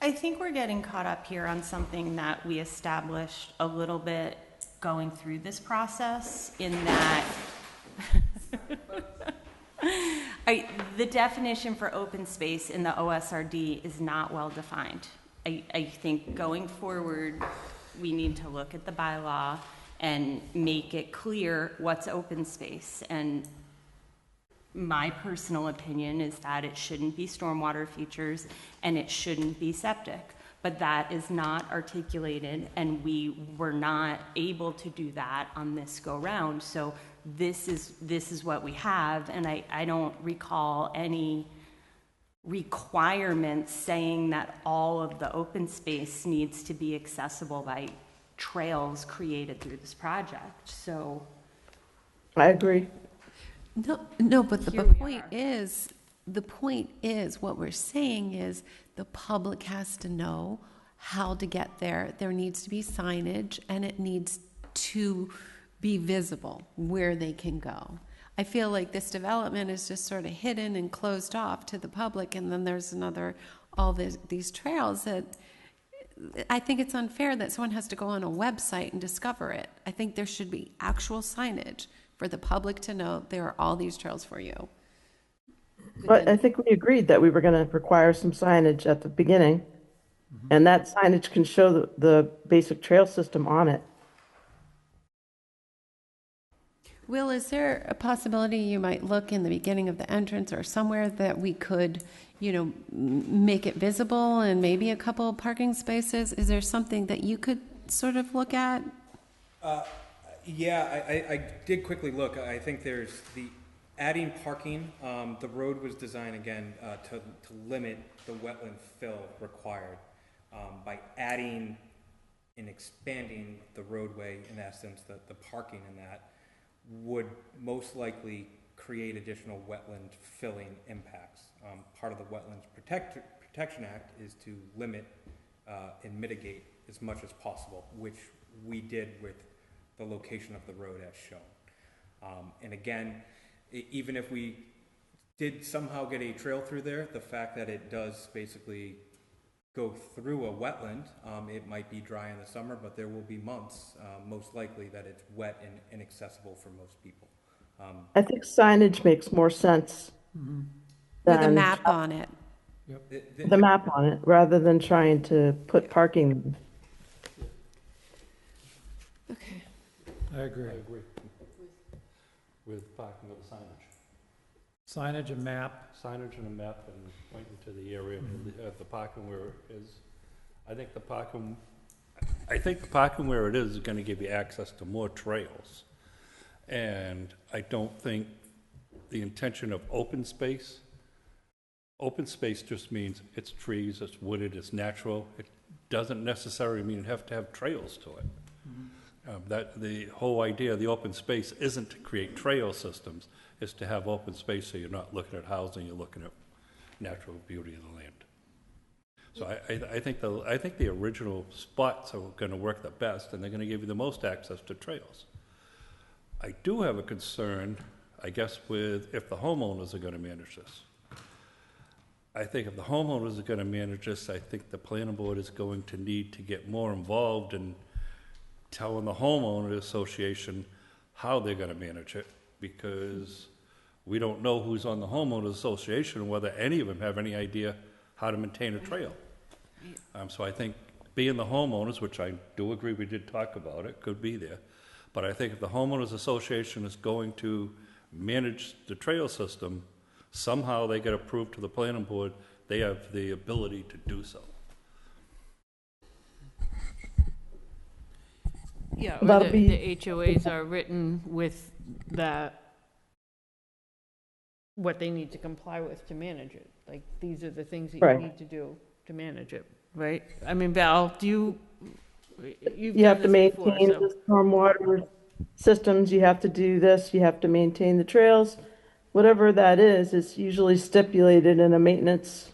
I think we're getting caught up here on something that we established a little bit going through this process, in that the definition for open space in the OSRD is not well defined. I think going forward, we need to look at the bylaw and make it clear what's open space. And my personal opinion is that it shouldn't be stormwater features and it shouldn't be septic. But that is not articulated, and we were not able to do that on this go round. So this is what we have, and I don't recall any requirements saying that all of the open space needs to be accessible by trails created through this project. So I agree. No, but Here the we point is, what we're saying is the public has to know how to get there. There needs to be signage, and it needs to be visible where they can go. I feel like this development is just sort of hidden and closed off to the public, and then there's these trails that I think it's unfair that someone has to go on a website and discover it. I think there should be actual signage for the public to know there are all these trails for you. But I think we agreed that we were going to require some signage at the beginning, and that signage can show the basic trail system on it. Will, is there a possibility you might look in the beginning of the entrance or somewhere that we could, make it visible, and maybe a couple of parking spaces? Is there something that you could sort of look at? Yeah, I did quickly look. I think there's adding parking. The road was designed again to limit the wetland fill required by adding and expanding the roadway. In essence, the parking in that would most likely create additional wetland filling impacts. Part of the Wetlands Protection Act is to limit and mitigate as much as possible, which we did with the location of the road as shown. And again, even if we did somehow get a trail through there, the fact that it does basically go through a wetland, it might be dry in the summer, but there will be months, most likely, that it's wet and inaccessible for most people. I think signage makes more sense With a than map on it. the map on it, rather than trying to put parking. Okay. I agree. With parking with signage. Signage and map. Signage and a map and pointing to the area of the parking where it is. I think the parking where it is going to give you access to more trails. And I don't think the intention of open space just means it's trees, it's wooded, it's natural. It doesn't necessarily mean you have to have trails to it. That the whole idea of the open space isn't to create trail systems, it's to have open space so you're not looking at housing, you're looking at natural beauty of the land. So I think the original spots are going to work the best, and they're going to give you the most access to trails. I do have a concern, I guess, with if the homeowners are going to manage this. I think if the homeowners are going to manage this, I think the planning board is going to need to get more involved in telling the homeowner association how they're going to manage it, because we don't know who's on the homeowners association, whether any of them have any idea how to maintain a trail. So I think being the homeowners, which I do agree we did talk about it, could be there, but I think if the homeowners association is going to manage the trail system, somehow they get approved to the planning board, they have the ability to do so. Yeah, or That'll the be- HOAs are written with what they need to comply with to manage it. Like, these are the things that you Right. need to do to manage it, right? I mean, Val, you've You have done to this before, maintain so. the stormwater systems, you have to do this, you have to maintain the trails. Whatever that is, it's usually stipulated in a maintenance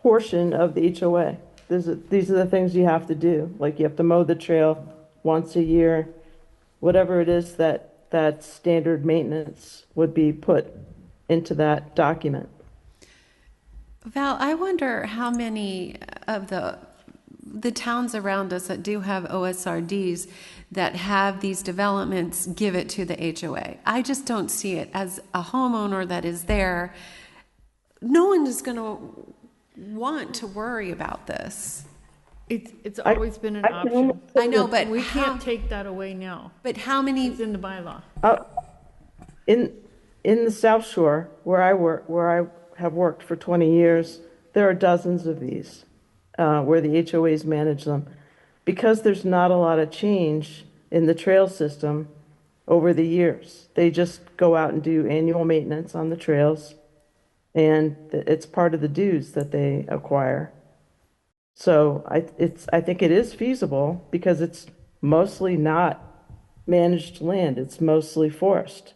portion of the HOA. These are the things you have to do. Like you have to mow the trail once a year, whatever it is that standard maintenance would be put into that document. Val, I wonder how many of the towns around us that do have OSRDs that have these developments give it to the HOA. I just don't see it as a homeowner that is there. No one is going to want to worry about this. It's always been an option. I know, but We can't take that away now. But how many? It's in the bylaw. In the South Shore, where I have worked for 20 years, there are dozens of these where the HOAs manage them. Because there's not a lot of change in the trail system over the years, they just go out and do annual maintenance on the trails, and it's part of the dues that they acquire. So I think it is feasible because it's mostly not managed land. It's mostly forest.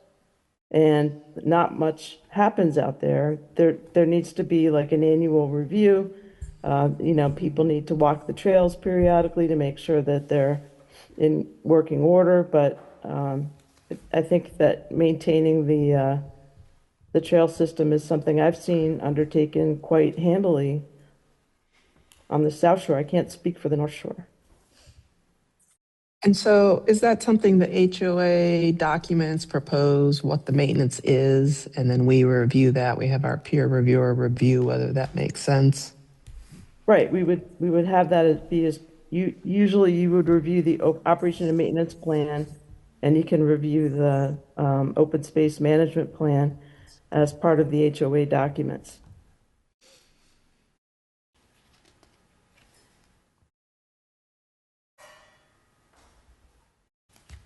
And not much happens out there. There needs to be like an annual review. People need to walk the trails periodically to make sure that they're in working order. But I think that maintaining the trail system is something I've seen undertaken quite handily on the South Shore. I can't speak for the North Shore. And so is that something the HOA documents propose what the maintenance is, and then we review that? We have our peer reviewer review whether that makes sense? Right, we would have that usually you would review the operation and maintenance plan, and you can review the open space management plan as part of the HOA documents.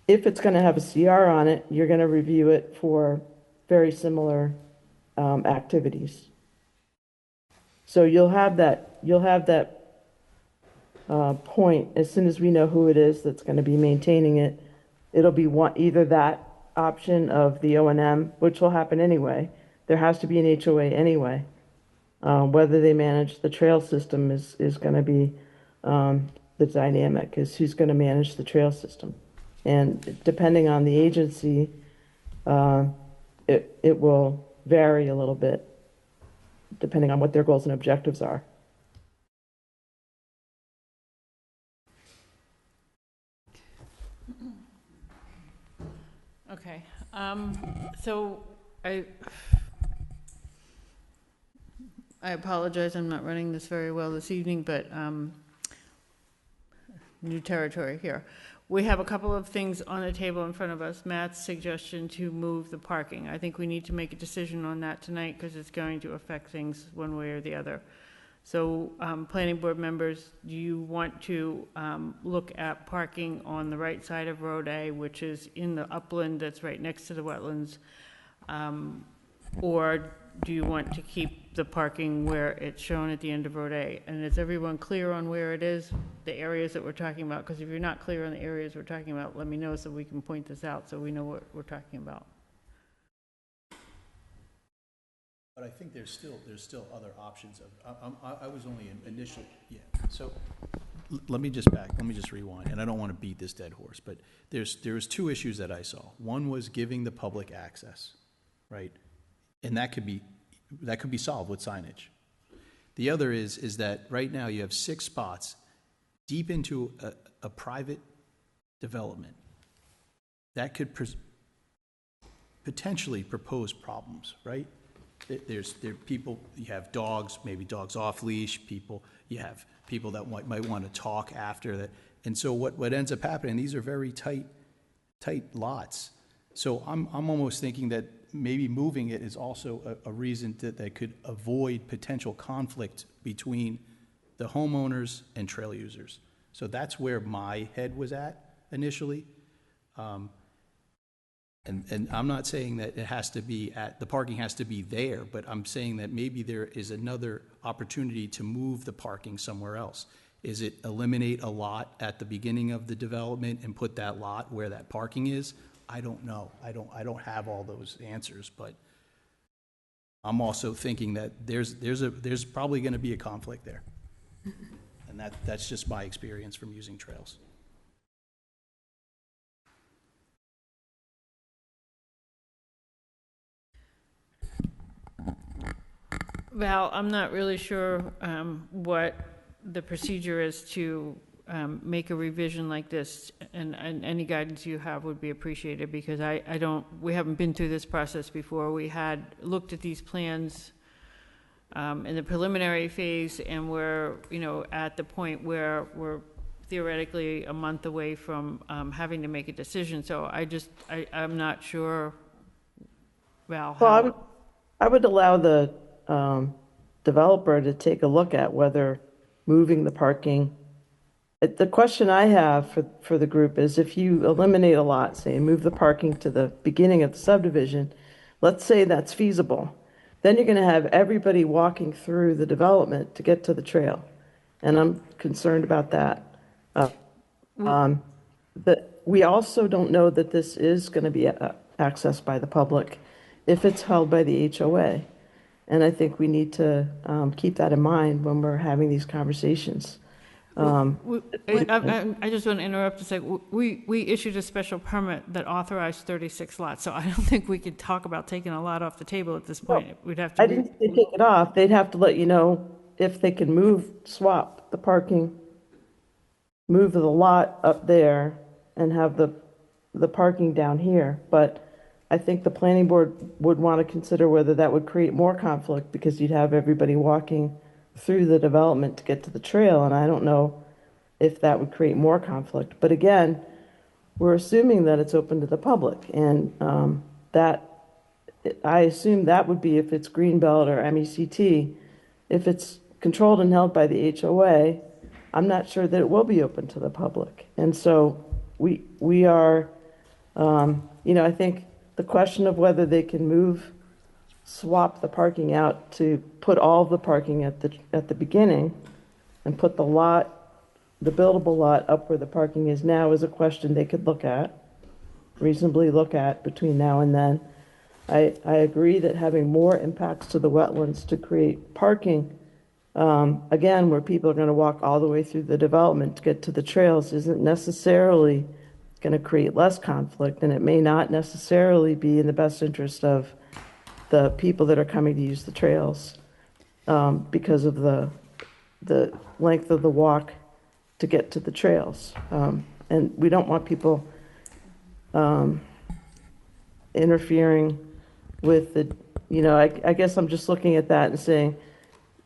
If it's going to have a CR on it, you're going to review it for very similar activities. So you'll have that point as soon as we know who it is that's going to be maintaining it. It'll be either that option of the O&M, which will happen anyway. There has to be an HOA anyway. Whether they manage the trail system is going to be the dynamic, is who's going to manage the trail system. And depending on the agency, it will vary a little bit, depending on what their goals and objectives are. Okay, so I apologize, I'm not running this very well this evening, but new territory here. We have a couple of things on the table in front of us. Matt's suggestion to move the parking. I think we need to make a decision on that tonight because it's going to affect things one way or the other. So, planning board members, do you want to look at parking on the right side of Road A, which is in the upland that's right next to the wetlands? Or do you want to keep the parking where it's shown at the end of Road A? And is everyone clear on where it is, the areas that we're talking about? Because if you're not clear on the areas we're talking about, let me know so we can point this out so we know what we're talking about. But I think there's still other options. I was only initially, yeah. So let me just rewind, and I don't want to beat this dead horse, but there's two issues that I saw. One was giving the public access, right? And that could be solved with signage. The other is that right now you have 6 spots deep into a private development that could potentially propose problems, right? There are people, you have dogs, maybe dogs off leash, you have people that might want to talk after that. And so what ends up happening, these are very tight lots. So I'm almost thinking that maybe moving it is also a reason that could avoid potential conflict between the homeowners and trail users. So that's where my head was at initially. And I'm not saying that it has to be the parking has to be there, but I'm saying that maybe there is another opportunity to move the parking somewhere else. Is it eliminate a lot at the beginning of the development and put that lot where that parking is? I don't know. I don't have all those answers, but I'm also thinking that there's probably going to be a conflict there. And that's just my experience from using trails. Val, I'm not really sure what the procedure is to make a revision like this, and any guidance you have would be appreciated, because we haven't been through this process before. We had looked at these plans in the preliminary phase, and we're, at the point where we're theoretically a month away from having to make a decision. So I'm not sure, Val, how... Well, I would allow the developer to take a look at whether moving the parking. The question I have for the group is, if you eliminate a lot, say move the parking to the beginning of the subdivision, let's say that's feasible, then you're going to have everybody walking through the development to get to the trail. And I'm concerned about that. But we also don't know that this is going to be accessed by the public if it's held by the HOA. And I think we need to keep that in mind when we're having these conversations. I just want to interrupt to say, we issued a special permit that authorized 36 lots, so I don't think we could talk about taking a lot off the table at this point. We'd have to... I didn't say take it off. They'd have to let you know if they can swap the parking, move the lot up there and have the parking down here. But I think the planning board would want to consider whether that would create more conflict, because you'd have everybody walking through the development to get to the trail, and I don't know if that would create more conflict. But again, we're assuming that it's open to the public, and I assume that would be if it's Greenbelt or MECT. If it's controlled and held by the HOA, I'm not sure that it will be open to the public. And so we are, I think the question of whether they can swap the parking out to put all the parking at the beginning and put the buildable lot up where the parking is now is a question they could reasonably look at between now and then. I agree that having more impacts to the wetlands to create parking, again, where people are going to walk all the way through the development to get to the trails, isn't necessarily going to create less conflict, and it may not necessarily be in the best interest of the people that are coming to use the trails because of the length of the walk to get to the trails. And we don't want people interfering with I guess I'm just looking at that and saying,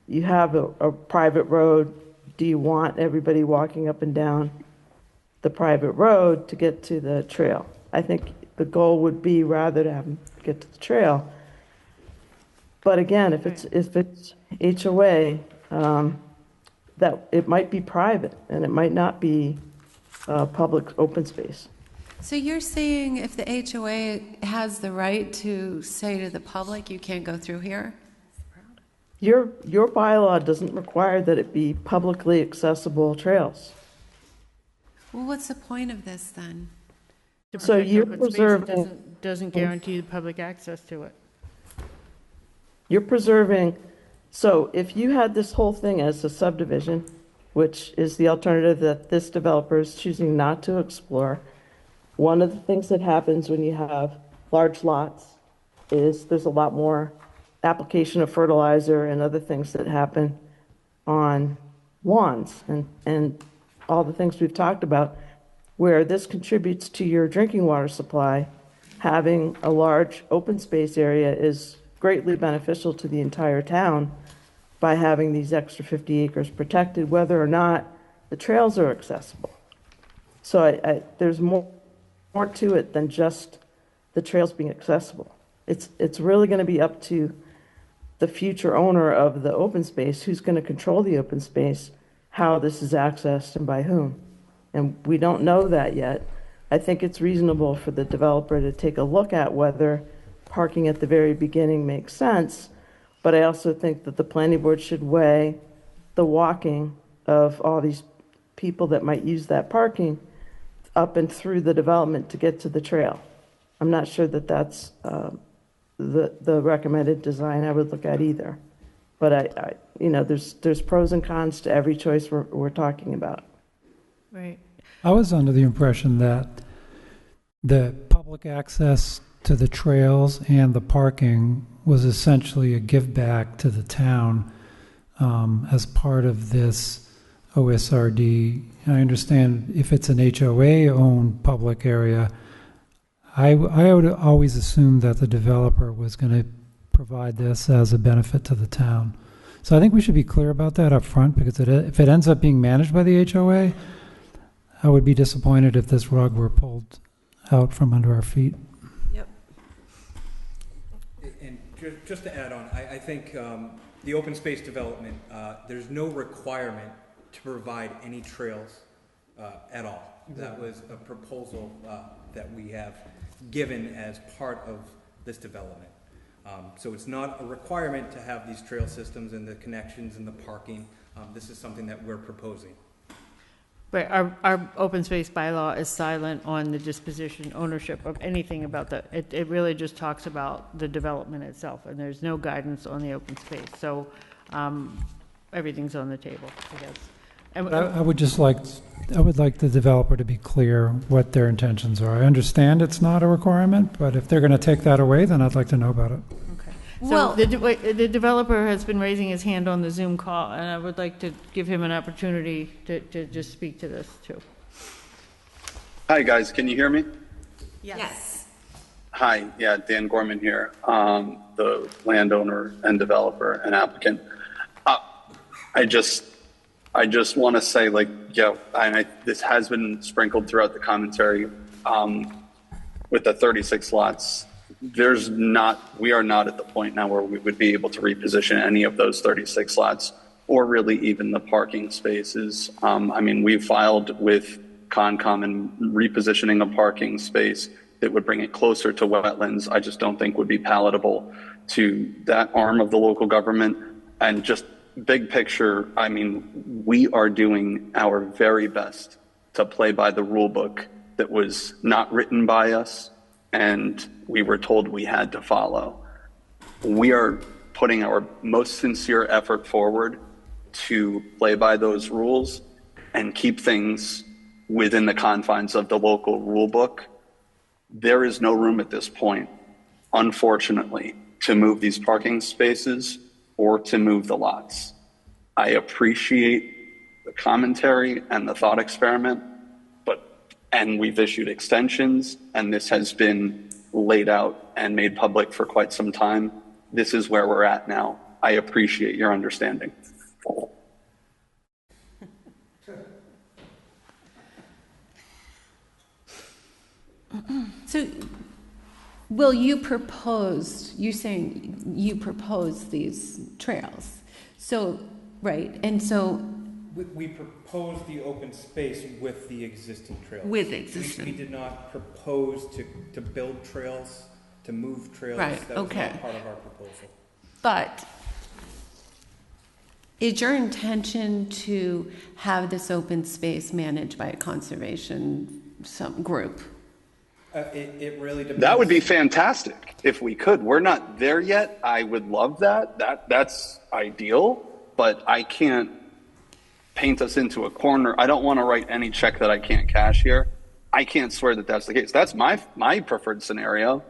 you have a private road. Do you want everybody walking up and down the private road to get to the trail? I think the goal would be rather to have them get to the trail. But again, if it's HOA, that it might be private and it might not be public open space. So you're saying if the HOA has the right to say to the public, you can't go through here? Your bylaw doesn't require that it be publicly accessible trails. Well, what's the point of this then? So you're Open space preserving. doesn't guarantee the public access to it. You're preserving, so if you had this whole thing as a subdivision, which is the alternative that this developer is choosing not to explore, one of the things that happens when you have large lots is there's a lot more application of fertilizer and other things that happen on lawns and all the things we've talked about, where this contributes to your drinking water supply. Having a large open space area is greatly beneficial to the entire town by having these extra 50 acres protected, whether or not the trails are accessible. So there's more to it than just the trails being accessible. It's really going to be up to the future owner of the open space, who's going to control the open space, how this is accessed and by whom. And we don't know that yet. I think it's reasonable for the developer to take a look at whether parking at the very beginning makes sense, but I also think that the planning board should weigh the walking of all these people that might use that parking up and through the development to get to the trail. I'm not sure that that's the recommended design I would look at either. But there's pros and cons to every choice we're talking about. Right. I was under the impression that the public access to the trails and the parking was essentially a give back to the town as part of this OSRD. I understand if it's an HOA-owned public area, I would always assume that the developer was going to provide this as a benefit to the town. So I think we should be clear about that up front, because if it ends up being managed by the HOA, I would be disappointed if this rug were pulled out from under our feet. Yep. And just to add on, I think the open space development, there's no requirement to provide any trails at all. That was a proposal that we have given as part of this development. So it's not a requirement to have these trail systems and the connections and the parking. This is something that we're proposing. Right, our open space bylaw is silent on the disposition, ownership of anything about that. It really just talks about the development itself, and there's no guidance on the open space. So everything's on the table, I guess. And, I would like the developer to be clear what their intentions are. I understand it's not a requirement, but if they're going to take that away, then I'd like to know about it. okay. So the developer has been raising his hand on the Zoom call, and I would like to give him an opportunity to just speak to this too. Hi guys, can you hear me? Yes. Hi, yeah, Dan Gorman here, the landowner and developer and applicant. I just want to say, this has been sprinkled throughout the commentary with the 36 lots. We are not at the point now where we would be able to reposition any of those 36 lots, or really even the parking spaces. We filed with Concom and repositioning a parking space that would bring it closer to wetlands. I just don't think would be palatable to that arm of the local government. And just big picture, we are doing our very best to play by the rule book that was not written by us and we were told we had to follow. We are putting our most sincere effort forward to play by those rules and keep things within the confines of the local rule book. There is no room at this point, unfortunately, to move these parking spaces or to move the lots. I appreciate the commentary and the thought experiment, and we've issued extensions, and this has been laid out and made public for quite some time. This is where we're at now. I appreciate your understanding. So, Will, you saying you proposed these trails. So, right, and so... We proposed the open space with the existing trails. With existing. We did not propose to build trails, to move trails. Right, that was okay. not part of our proposal. But is your intention to have this open space managed by a conservation group? It really depends. That would be fantastic if we could. We're not there yet. I would love that. That's ideal, but I can't paint us into a corner. I don't want to write any check that I can't cash here. I can't swear that that's the case. That's my preferred scenario.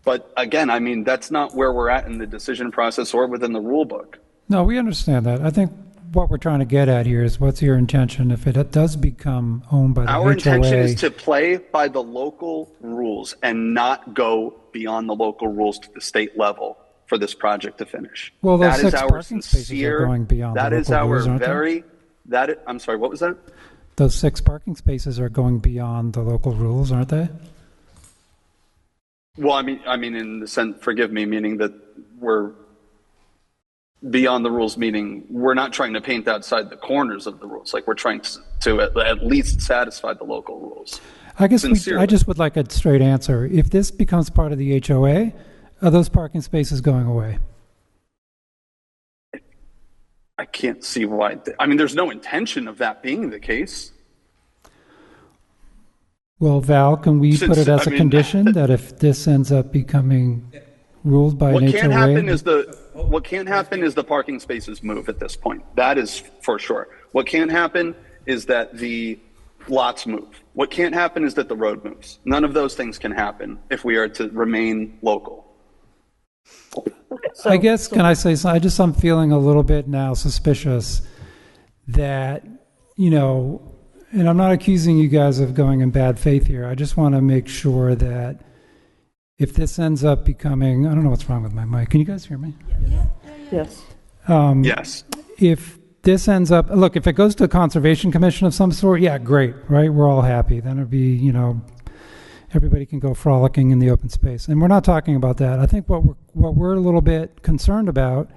But again, that's not where we're at in the decision process or within the rule book. No, we understand that. I think what we're trying to get at here is, what's your intention if it does become owned by the HOA? Our intention is to play by the local rules and not go beyond the local rules to the state level for this project to finish. Well, those that six is our parking spaces sincere, are going beyond that the is local our rules, aren't very, I'm sorry, what was that? Those 6 parking spaces are going beyond the local rules, aren't they? Well, I mean, in the sense, forgive me, meaning that we're beyond the rules, meaning we're not trying to paint outside the corners of the rules. Like, we're trying to at least satisfy the local rules. I guess Sincerely. I just would like a straight answer. If this becomes part of the HOA, are those parking spaces going away? I can't see why. There's no intention of that being the case. Well, Val, can we Since- put it as I a mean- condition that if this ends up becoming ruled by What an can't HOA? happen is the parking spaces move at this point. That is for sure. What can't happen is that the lots move. What can't happen is that the road moves. None of those things can happen if we are to remain local. I guess, can I say something? I'm feeling a little bit now suspicious that, and I'm not accusing you guys of going in bad faith here. I just want to make sure that if this ends up becoming, I don't know what's wrong with my mic. Can you guys hear me? Yes. Yes. If this ends up, look, if it goes to a conservation commission of some sort, yeah, great, right? We're all happy. Then it'd be, everybody can go frolicking in the open space. And we're not talking about that. I think what we're a little bit concerned about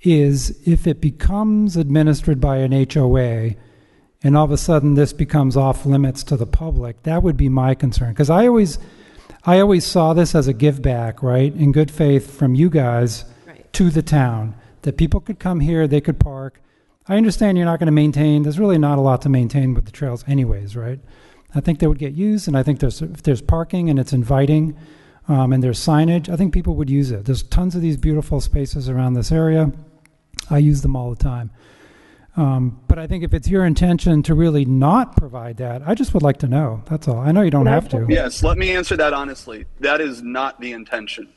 is if it becomes administered by an HOA and all of a sudden this becomes off limits to the public, that would be my concern. Because I always saw this as a give back, right? In good faith from you guys to the town, that people could come here, they could park. I understand you're not going to maintain, there's really not a lot to maintain with the trails anyways, right? I think they would get used, and I think if there's parking and it's inviting and there's signage, I think people would use it. There's tons of these beautiful spaces around this area. I use them all the time. But I think if it's your intention to really not provide that, I just would like to know. That's all. I know you don't have to. Yes, let me answer that honestly. That is not the intention.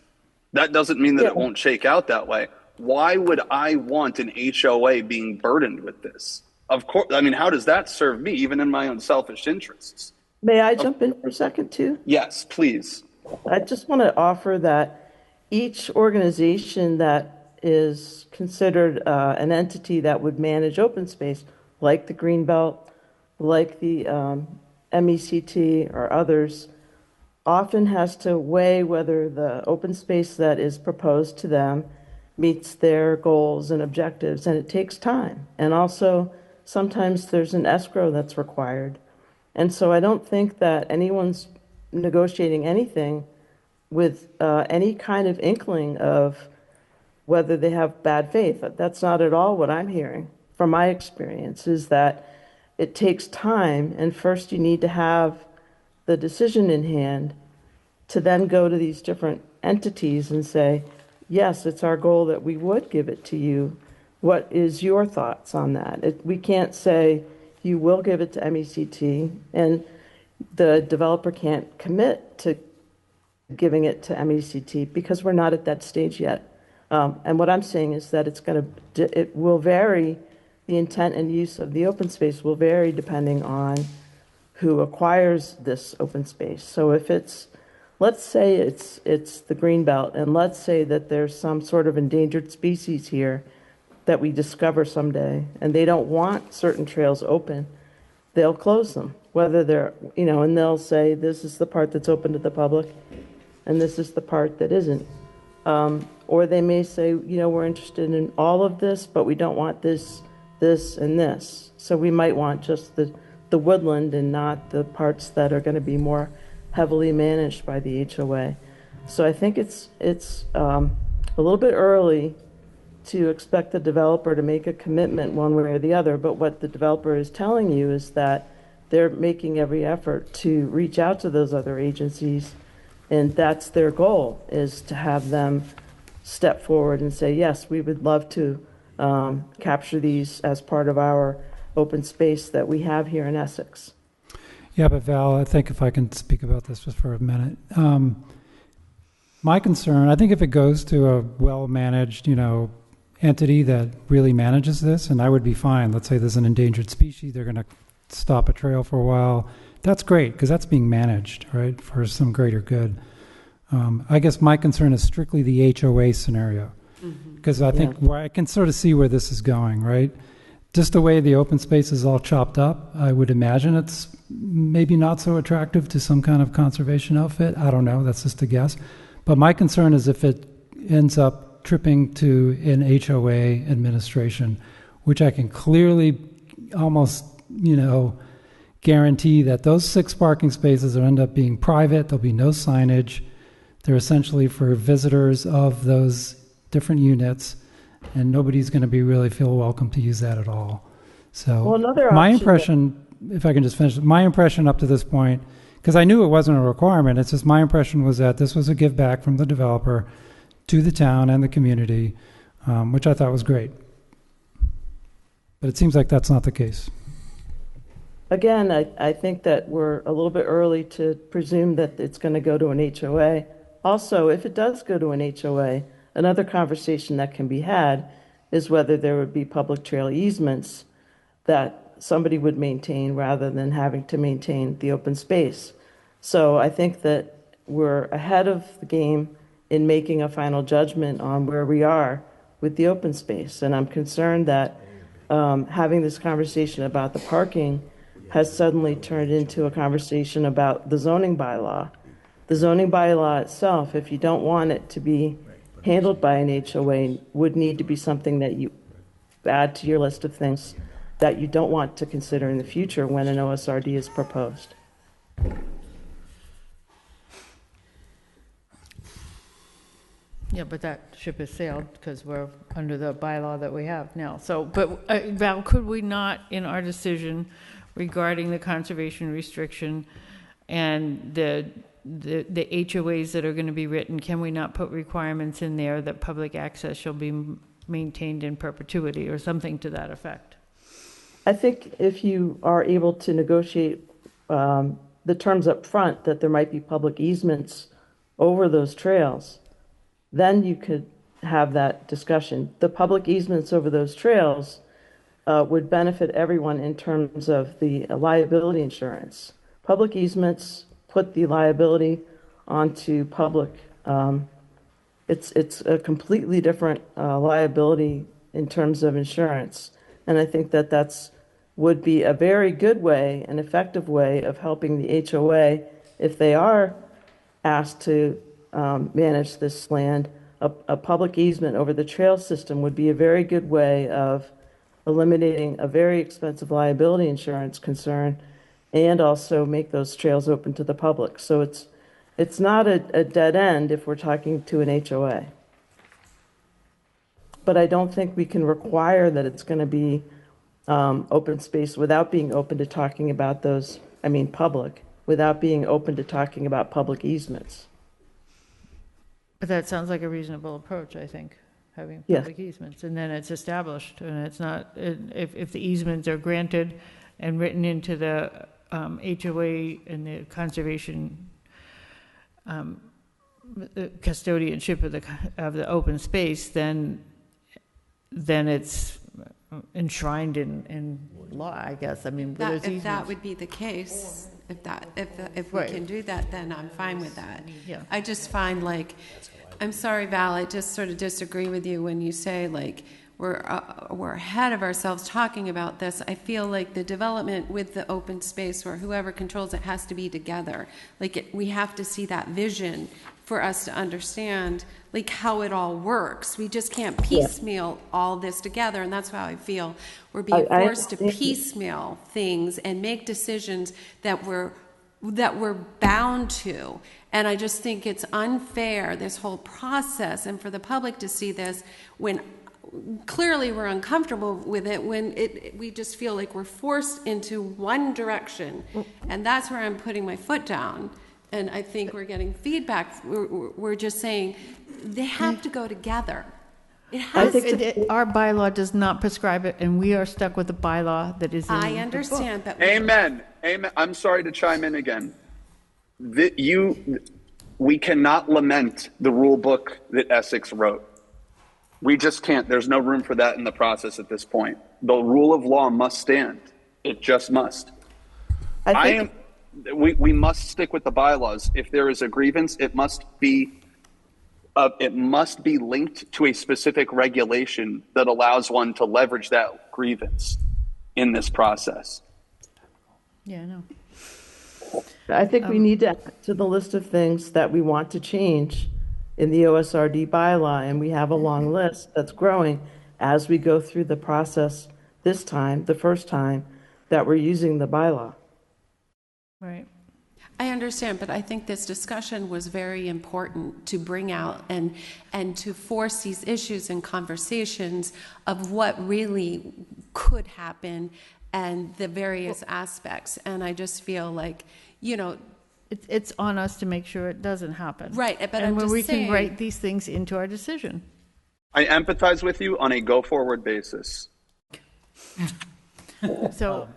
That doesn't mean that it won't shake out that way. Why would I want an HOA being burdened with this? Of course, I mean, how does that serve me, even in my own selfish interests? May I jump in for a second, too? Yes, please. I just want to offer that each organization that is considered an entity that would manage open space, like the Greenbelt, like the MECT or others, often has to weigh whether the open space that is proposed to them meets their goals and objectives, and it takes time. And also, sometimes there's an escrow that's required. And so I don't think that anyone's negotiating anything with any kind of inkling of whether they have bad faith. That's not at all what I'm hearing from my experience, is that it takes time, and first you need to have the decision in hand to then go to these different entities and say, yes, it's our goal that we would give it to you. What is your thoughts on that? We can't say you will give it to MECT, and the developer can't commit to giving it to MECT because we're not at that stage yet. And what I'm saying is that it will vary. The intent and use of the open space will vary depending on who acquires this open space. So if let's say it's the Greenbelt, and let's say that there's some sort of endangered species here that we discover someday, and they don't want certain trails open, they'll close them. Whether they're, and they'll say, this is the part that's open to the public, and this is the part that isn't. Or they may say, we're interested in all of this, but we don't want this, and this. So we might want just the woodland and not the parts that are going to be more heavily managed by the HOA. So I think it's a little bit early to expect the developer to make a commitment one way or the other, but what the developer is telling you is that they're making every effort to reach out to those other agencies, and that's their goal, is to have them step forward and say, yes, we would love to capture these as part of our open space that we have here in Essex. Yeah, but Val, I think if I can speak about this just for a minute. My concern, I think if it goes to a well-managed, entity that really manages this, and I would be fine. Let's say there's an endangered species, they're going to stop a trail for a while. That's great, because that's being managed, right, for some greater good. I guess my concern is strictly the HOA scenario, because I think I can sort of see where this is going, right? Just the way the open space is all chopped up, I would imagine it's maybe not so attractive to some kind of conservation outfit. I don't know, that's just a guess. But my concern is if it ends up tripping to an HOA administration, which I can clearly almost, guarantee that those 6 parking spaces will end up being private. There'll be no signage. They're essentially for visitors of those different units, and nobody's going to really feel welcome to use that at all. So my impression, if I can just finish, my impression up to this point, because I knew it wasn't a requirement. It's just my impression was that this was a give back from the developer to the town and the community, which I thought was great. But it seems like that's not the case. Again, I think that we're a little bit early to presume that it's going to go to an HOA. Also, if it does go to an HOA, another conversation that can be had is whether there would be public trail easements that somebody would maintain rather than having to maintain the open space. So I think that we're ahead of the game in making a final judgment on where we are with the open space. And I'm concerned that having this conversation about the parking has suddenly turned into a conversation about the zoning bylaw. The zoning bylaw itself, if you don't want it to be handled by an HOA, would need to be something that you add to your list of things that you don't want to consider in the future when an OSRD is proposed. Yeah, but that ship has sailed because we're under the bylaw that we have now. So, but Val, could we not, in our decision regarding the conservation restriction and the HOAs that are going to be written, can we not put requirements in there that public access shall be maintained in perpetuity or something to that effect? I think if you are able to negotiate the terms up front that there might be public easements over those trails, then you could have that discussion. The public easements over those trails would benefit everyone in terms of the liability insurance. Public easements put the liability onto public. It's a completely different liability in terms of insurance. And I think that would be a very good way, an effective way of helping the HOA if they are asked to manage this land. A public easement over the trail system would be a very good way of eliminating a very expensive liability insurance concern and also make those trails open to the public. So it's not a dead end if we're talking to an HOA. But I don't think we can require that it's going to be open space without being open to talking about public, without being open to talking about public easements. But that sounds like a reasonable approach, I think, having public easements. And then it's established, and it's not, if the easements are granted and written into the HOA and the conservation custodianship of the open space, then it's enshrined in law, I guess. I mean, if that would be the case, if we can do that, then I'm fine with that. Yeah. I just find I'm sorry, Val, I just sort of disagree with you when you say we're ahead of ourselves talking about this. I feel like the development with the open space or whoever controls it has to be together. We have to see that vision for us to understand how it all works. We just can't piecemeal all this together, and that's how I feel we're being forced to piecemeal things and make decisions that we're bound to. And I just think it's unfair, this whole process, and for the public to see this when clearly we're uncomfortable with it, when we just feel like we're forced into one direction. And that's where I'm putting my foot down. And I think we're getting feedback. We're just saying they have to go together. Our bylaw does not prescribe it, and we are stuck with the bylaw that is in I understand, but Amen. I'm sorry to chime in again. We cannot lament the rule book that Essex wrote. We just can't. There's no room for that in the process at this point. The rule of law must stand. It just must. We must stick with the bylaws. If there is a grievance, it must be linked to a specific regulation that allows one to leverage that grievance in this process. Yeah, I know. I think we need to add to the list of things that we want to change in the OSRD bylaw, and we have a long list that's growing as we go through the process this time, the first time that we're using the bylaw. Right. I understand, but I think this discussion was very important to bring out and to force these issues and conversations of what really could happen and the various aspects. And I just feel like, it's on us to make sure it doesn't happen. Right, but And I'm when just we saying. can write these things into our decision. I empathize with you on a go-forward basis. So,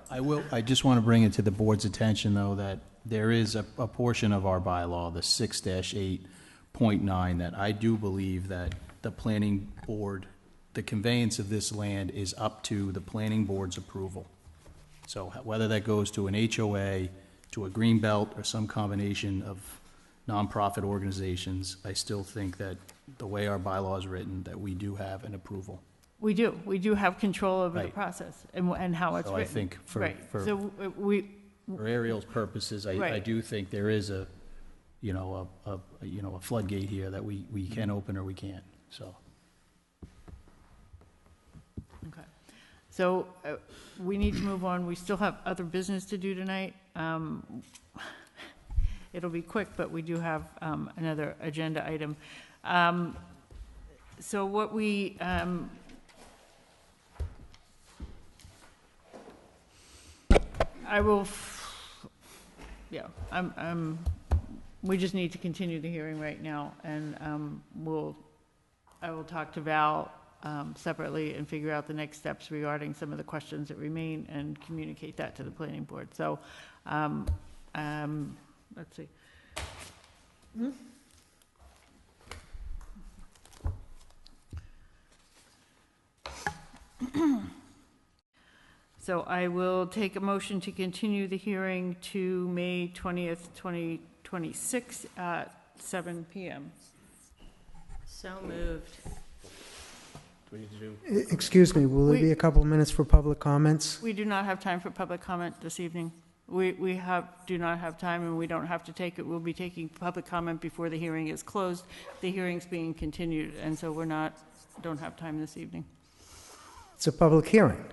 I just want to bring it to the board's attention, though, that there is a portion of our bylaw, the 6-8.9, that I do believe that the planning board, the conveyance of this land is up to the planning board's approval. So whether that goes to an HOA, to a green belt, or some combination of nonprofit organizations, I still think that the way our bylaw is written, that we do have an approval. we do have control over the Right. process and how it's So written. I think Right, so we, For Ariel's purposes, I Right. do think there is a floodgate here that we can open or we can't, so. okay. So we need to move on. We still have other business to do tonight. It'll be quick, but we do have another agenda item. So what we, I will, we just need to continue the hearing right now, and I will talk to Val separately and figure out the next steps regarding some of the questions that remain and communicate that to the planning board. So, let's see. So I will take a motion to continue the hearing to May 20th, 2026 at 7 PM. So moved. Excuse me, will there be a couple of minutes for public comments? We do not have time for public comment this evening. We do not have time, and we don't have to take it. We'll be taking public comment before the hearing is closed. The hearing's being continued, and so don't have time this evening. It's a public hearing.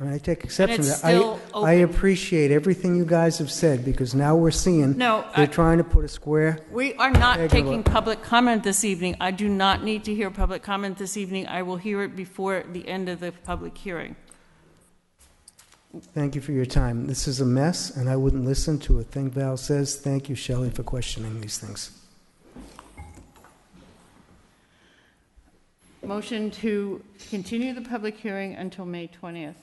I mean, I take exception to it's that. still I open. appreciate everything you guys have said, because now we're seeing No, they're trying to put a square. We are not Peg taking in the- public comment this evening. I do not need to hear public comment this evening. I will hear it before the end of the public hearing. Thank you for your time. This is a mess, and I wouldn't listen to a thing Val says. Thank you, Shelley, for questioning these things. Motion to continue the public hearing until May 20th.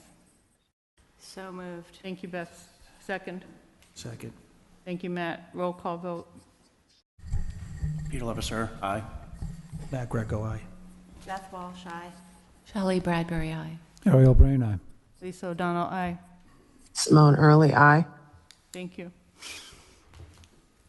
So moved. Thank you, Beth. Second. Second. Thank you, Matt. Roll call vote. Peter Levasseur, aye. Matt Greco, aye. Beth Walsh, aye. Shelley Bradbury, aye. Ariel Brain, aye. Lisa O'Donnell, aye. Simone Early, aye. Thank you.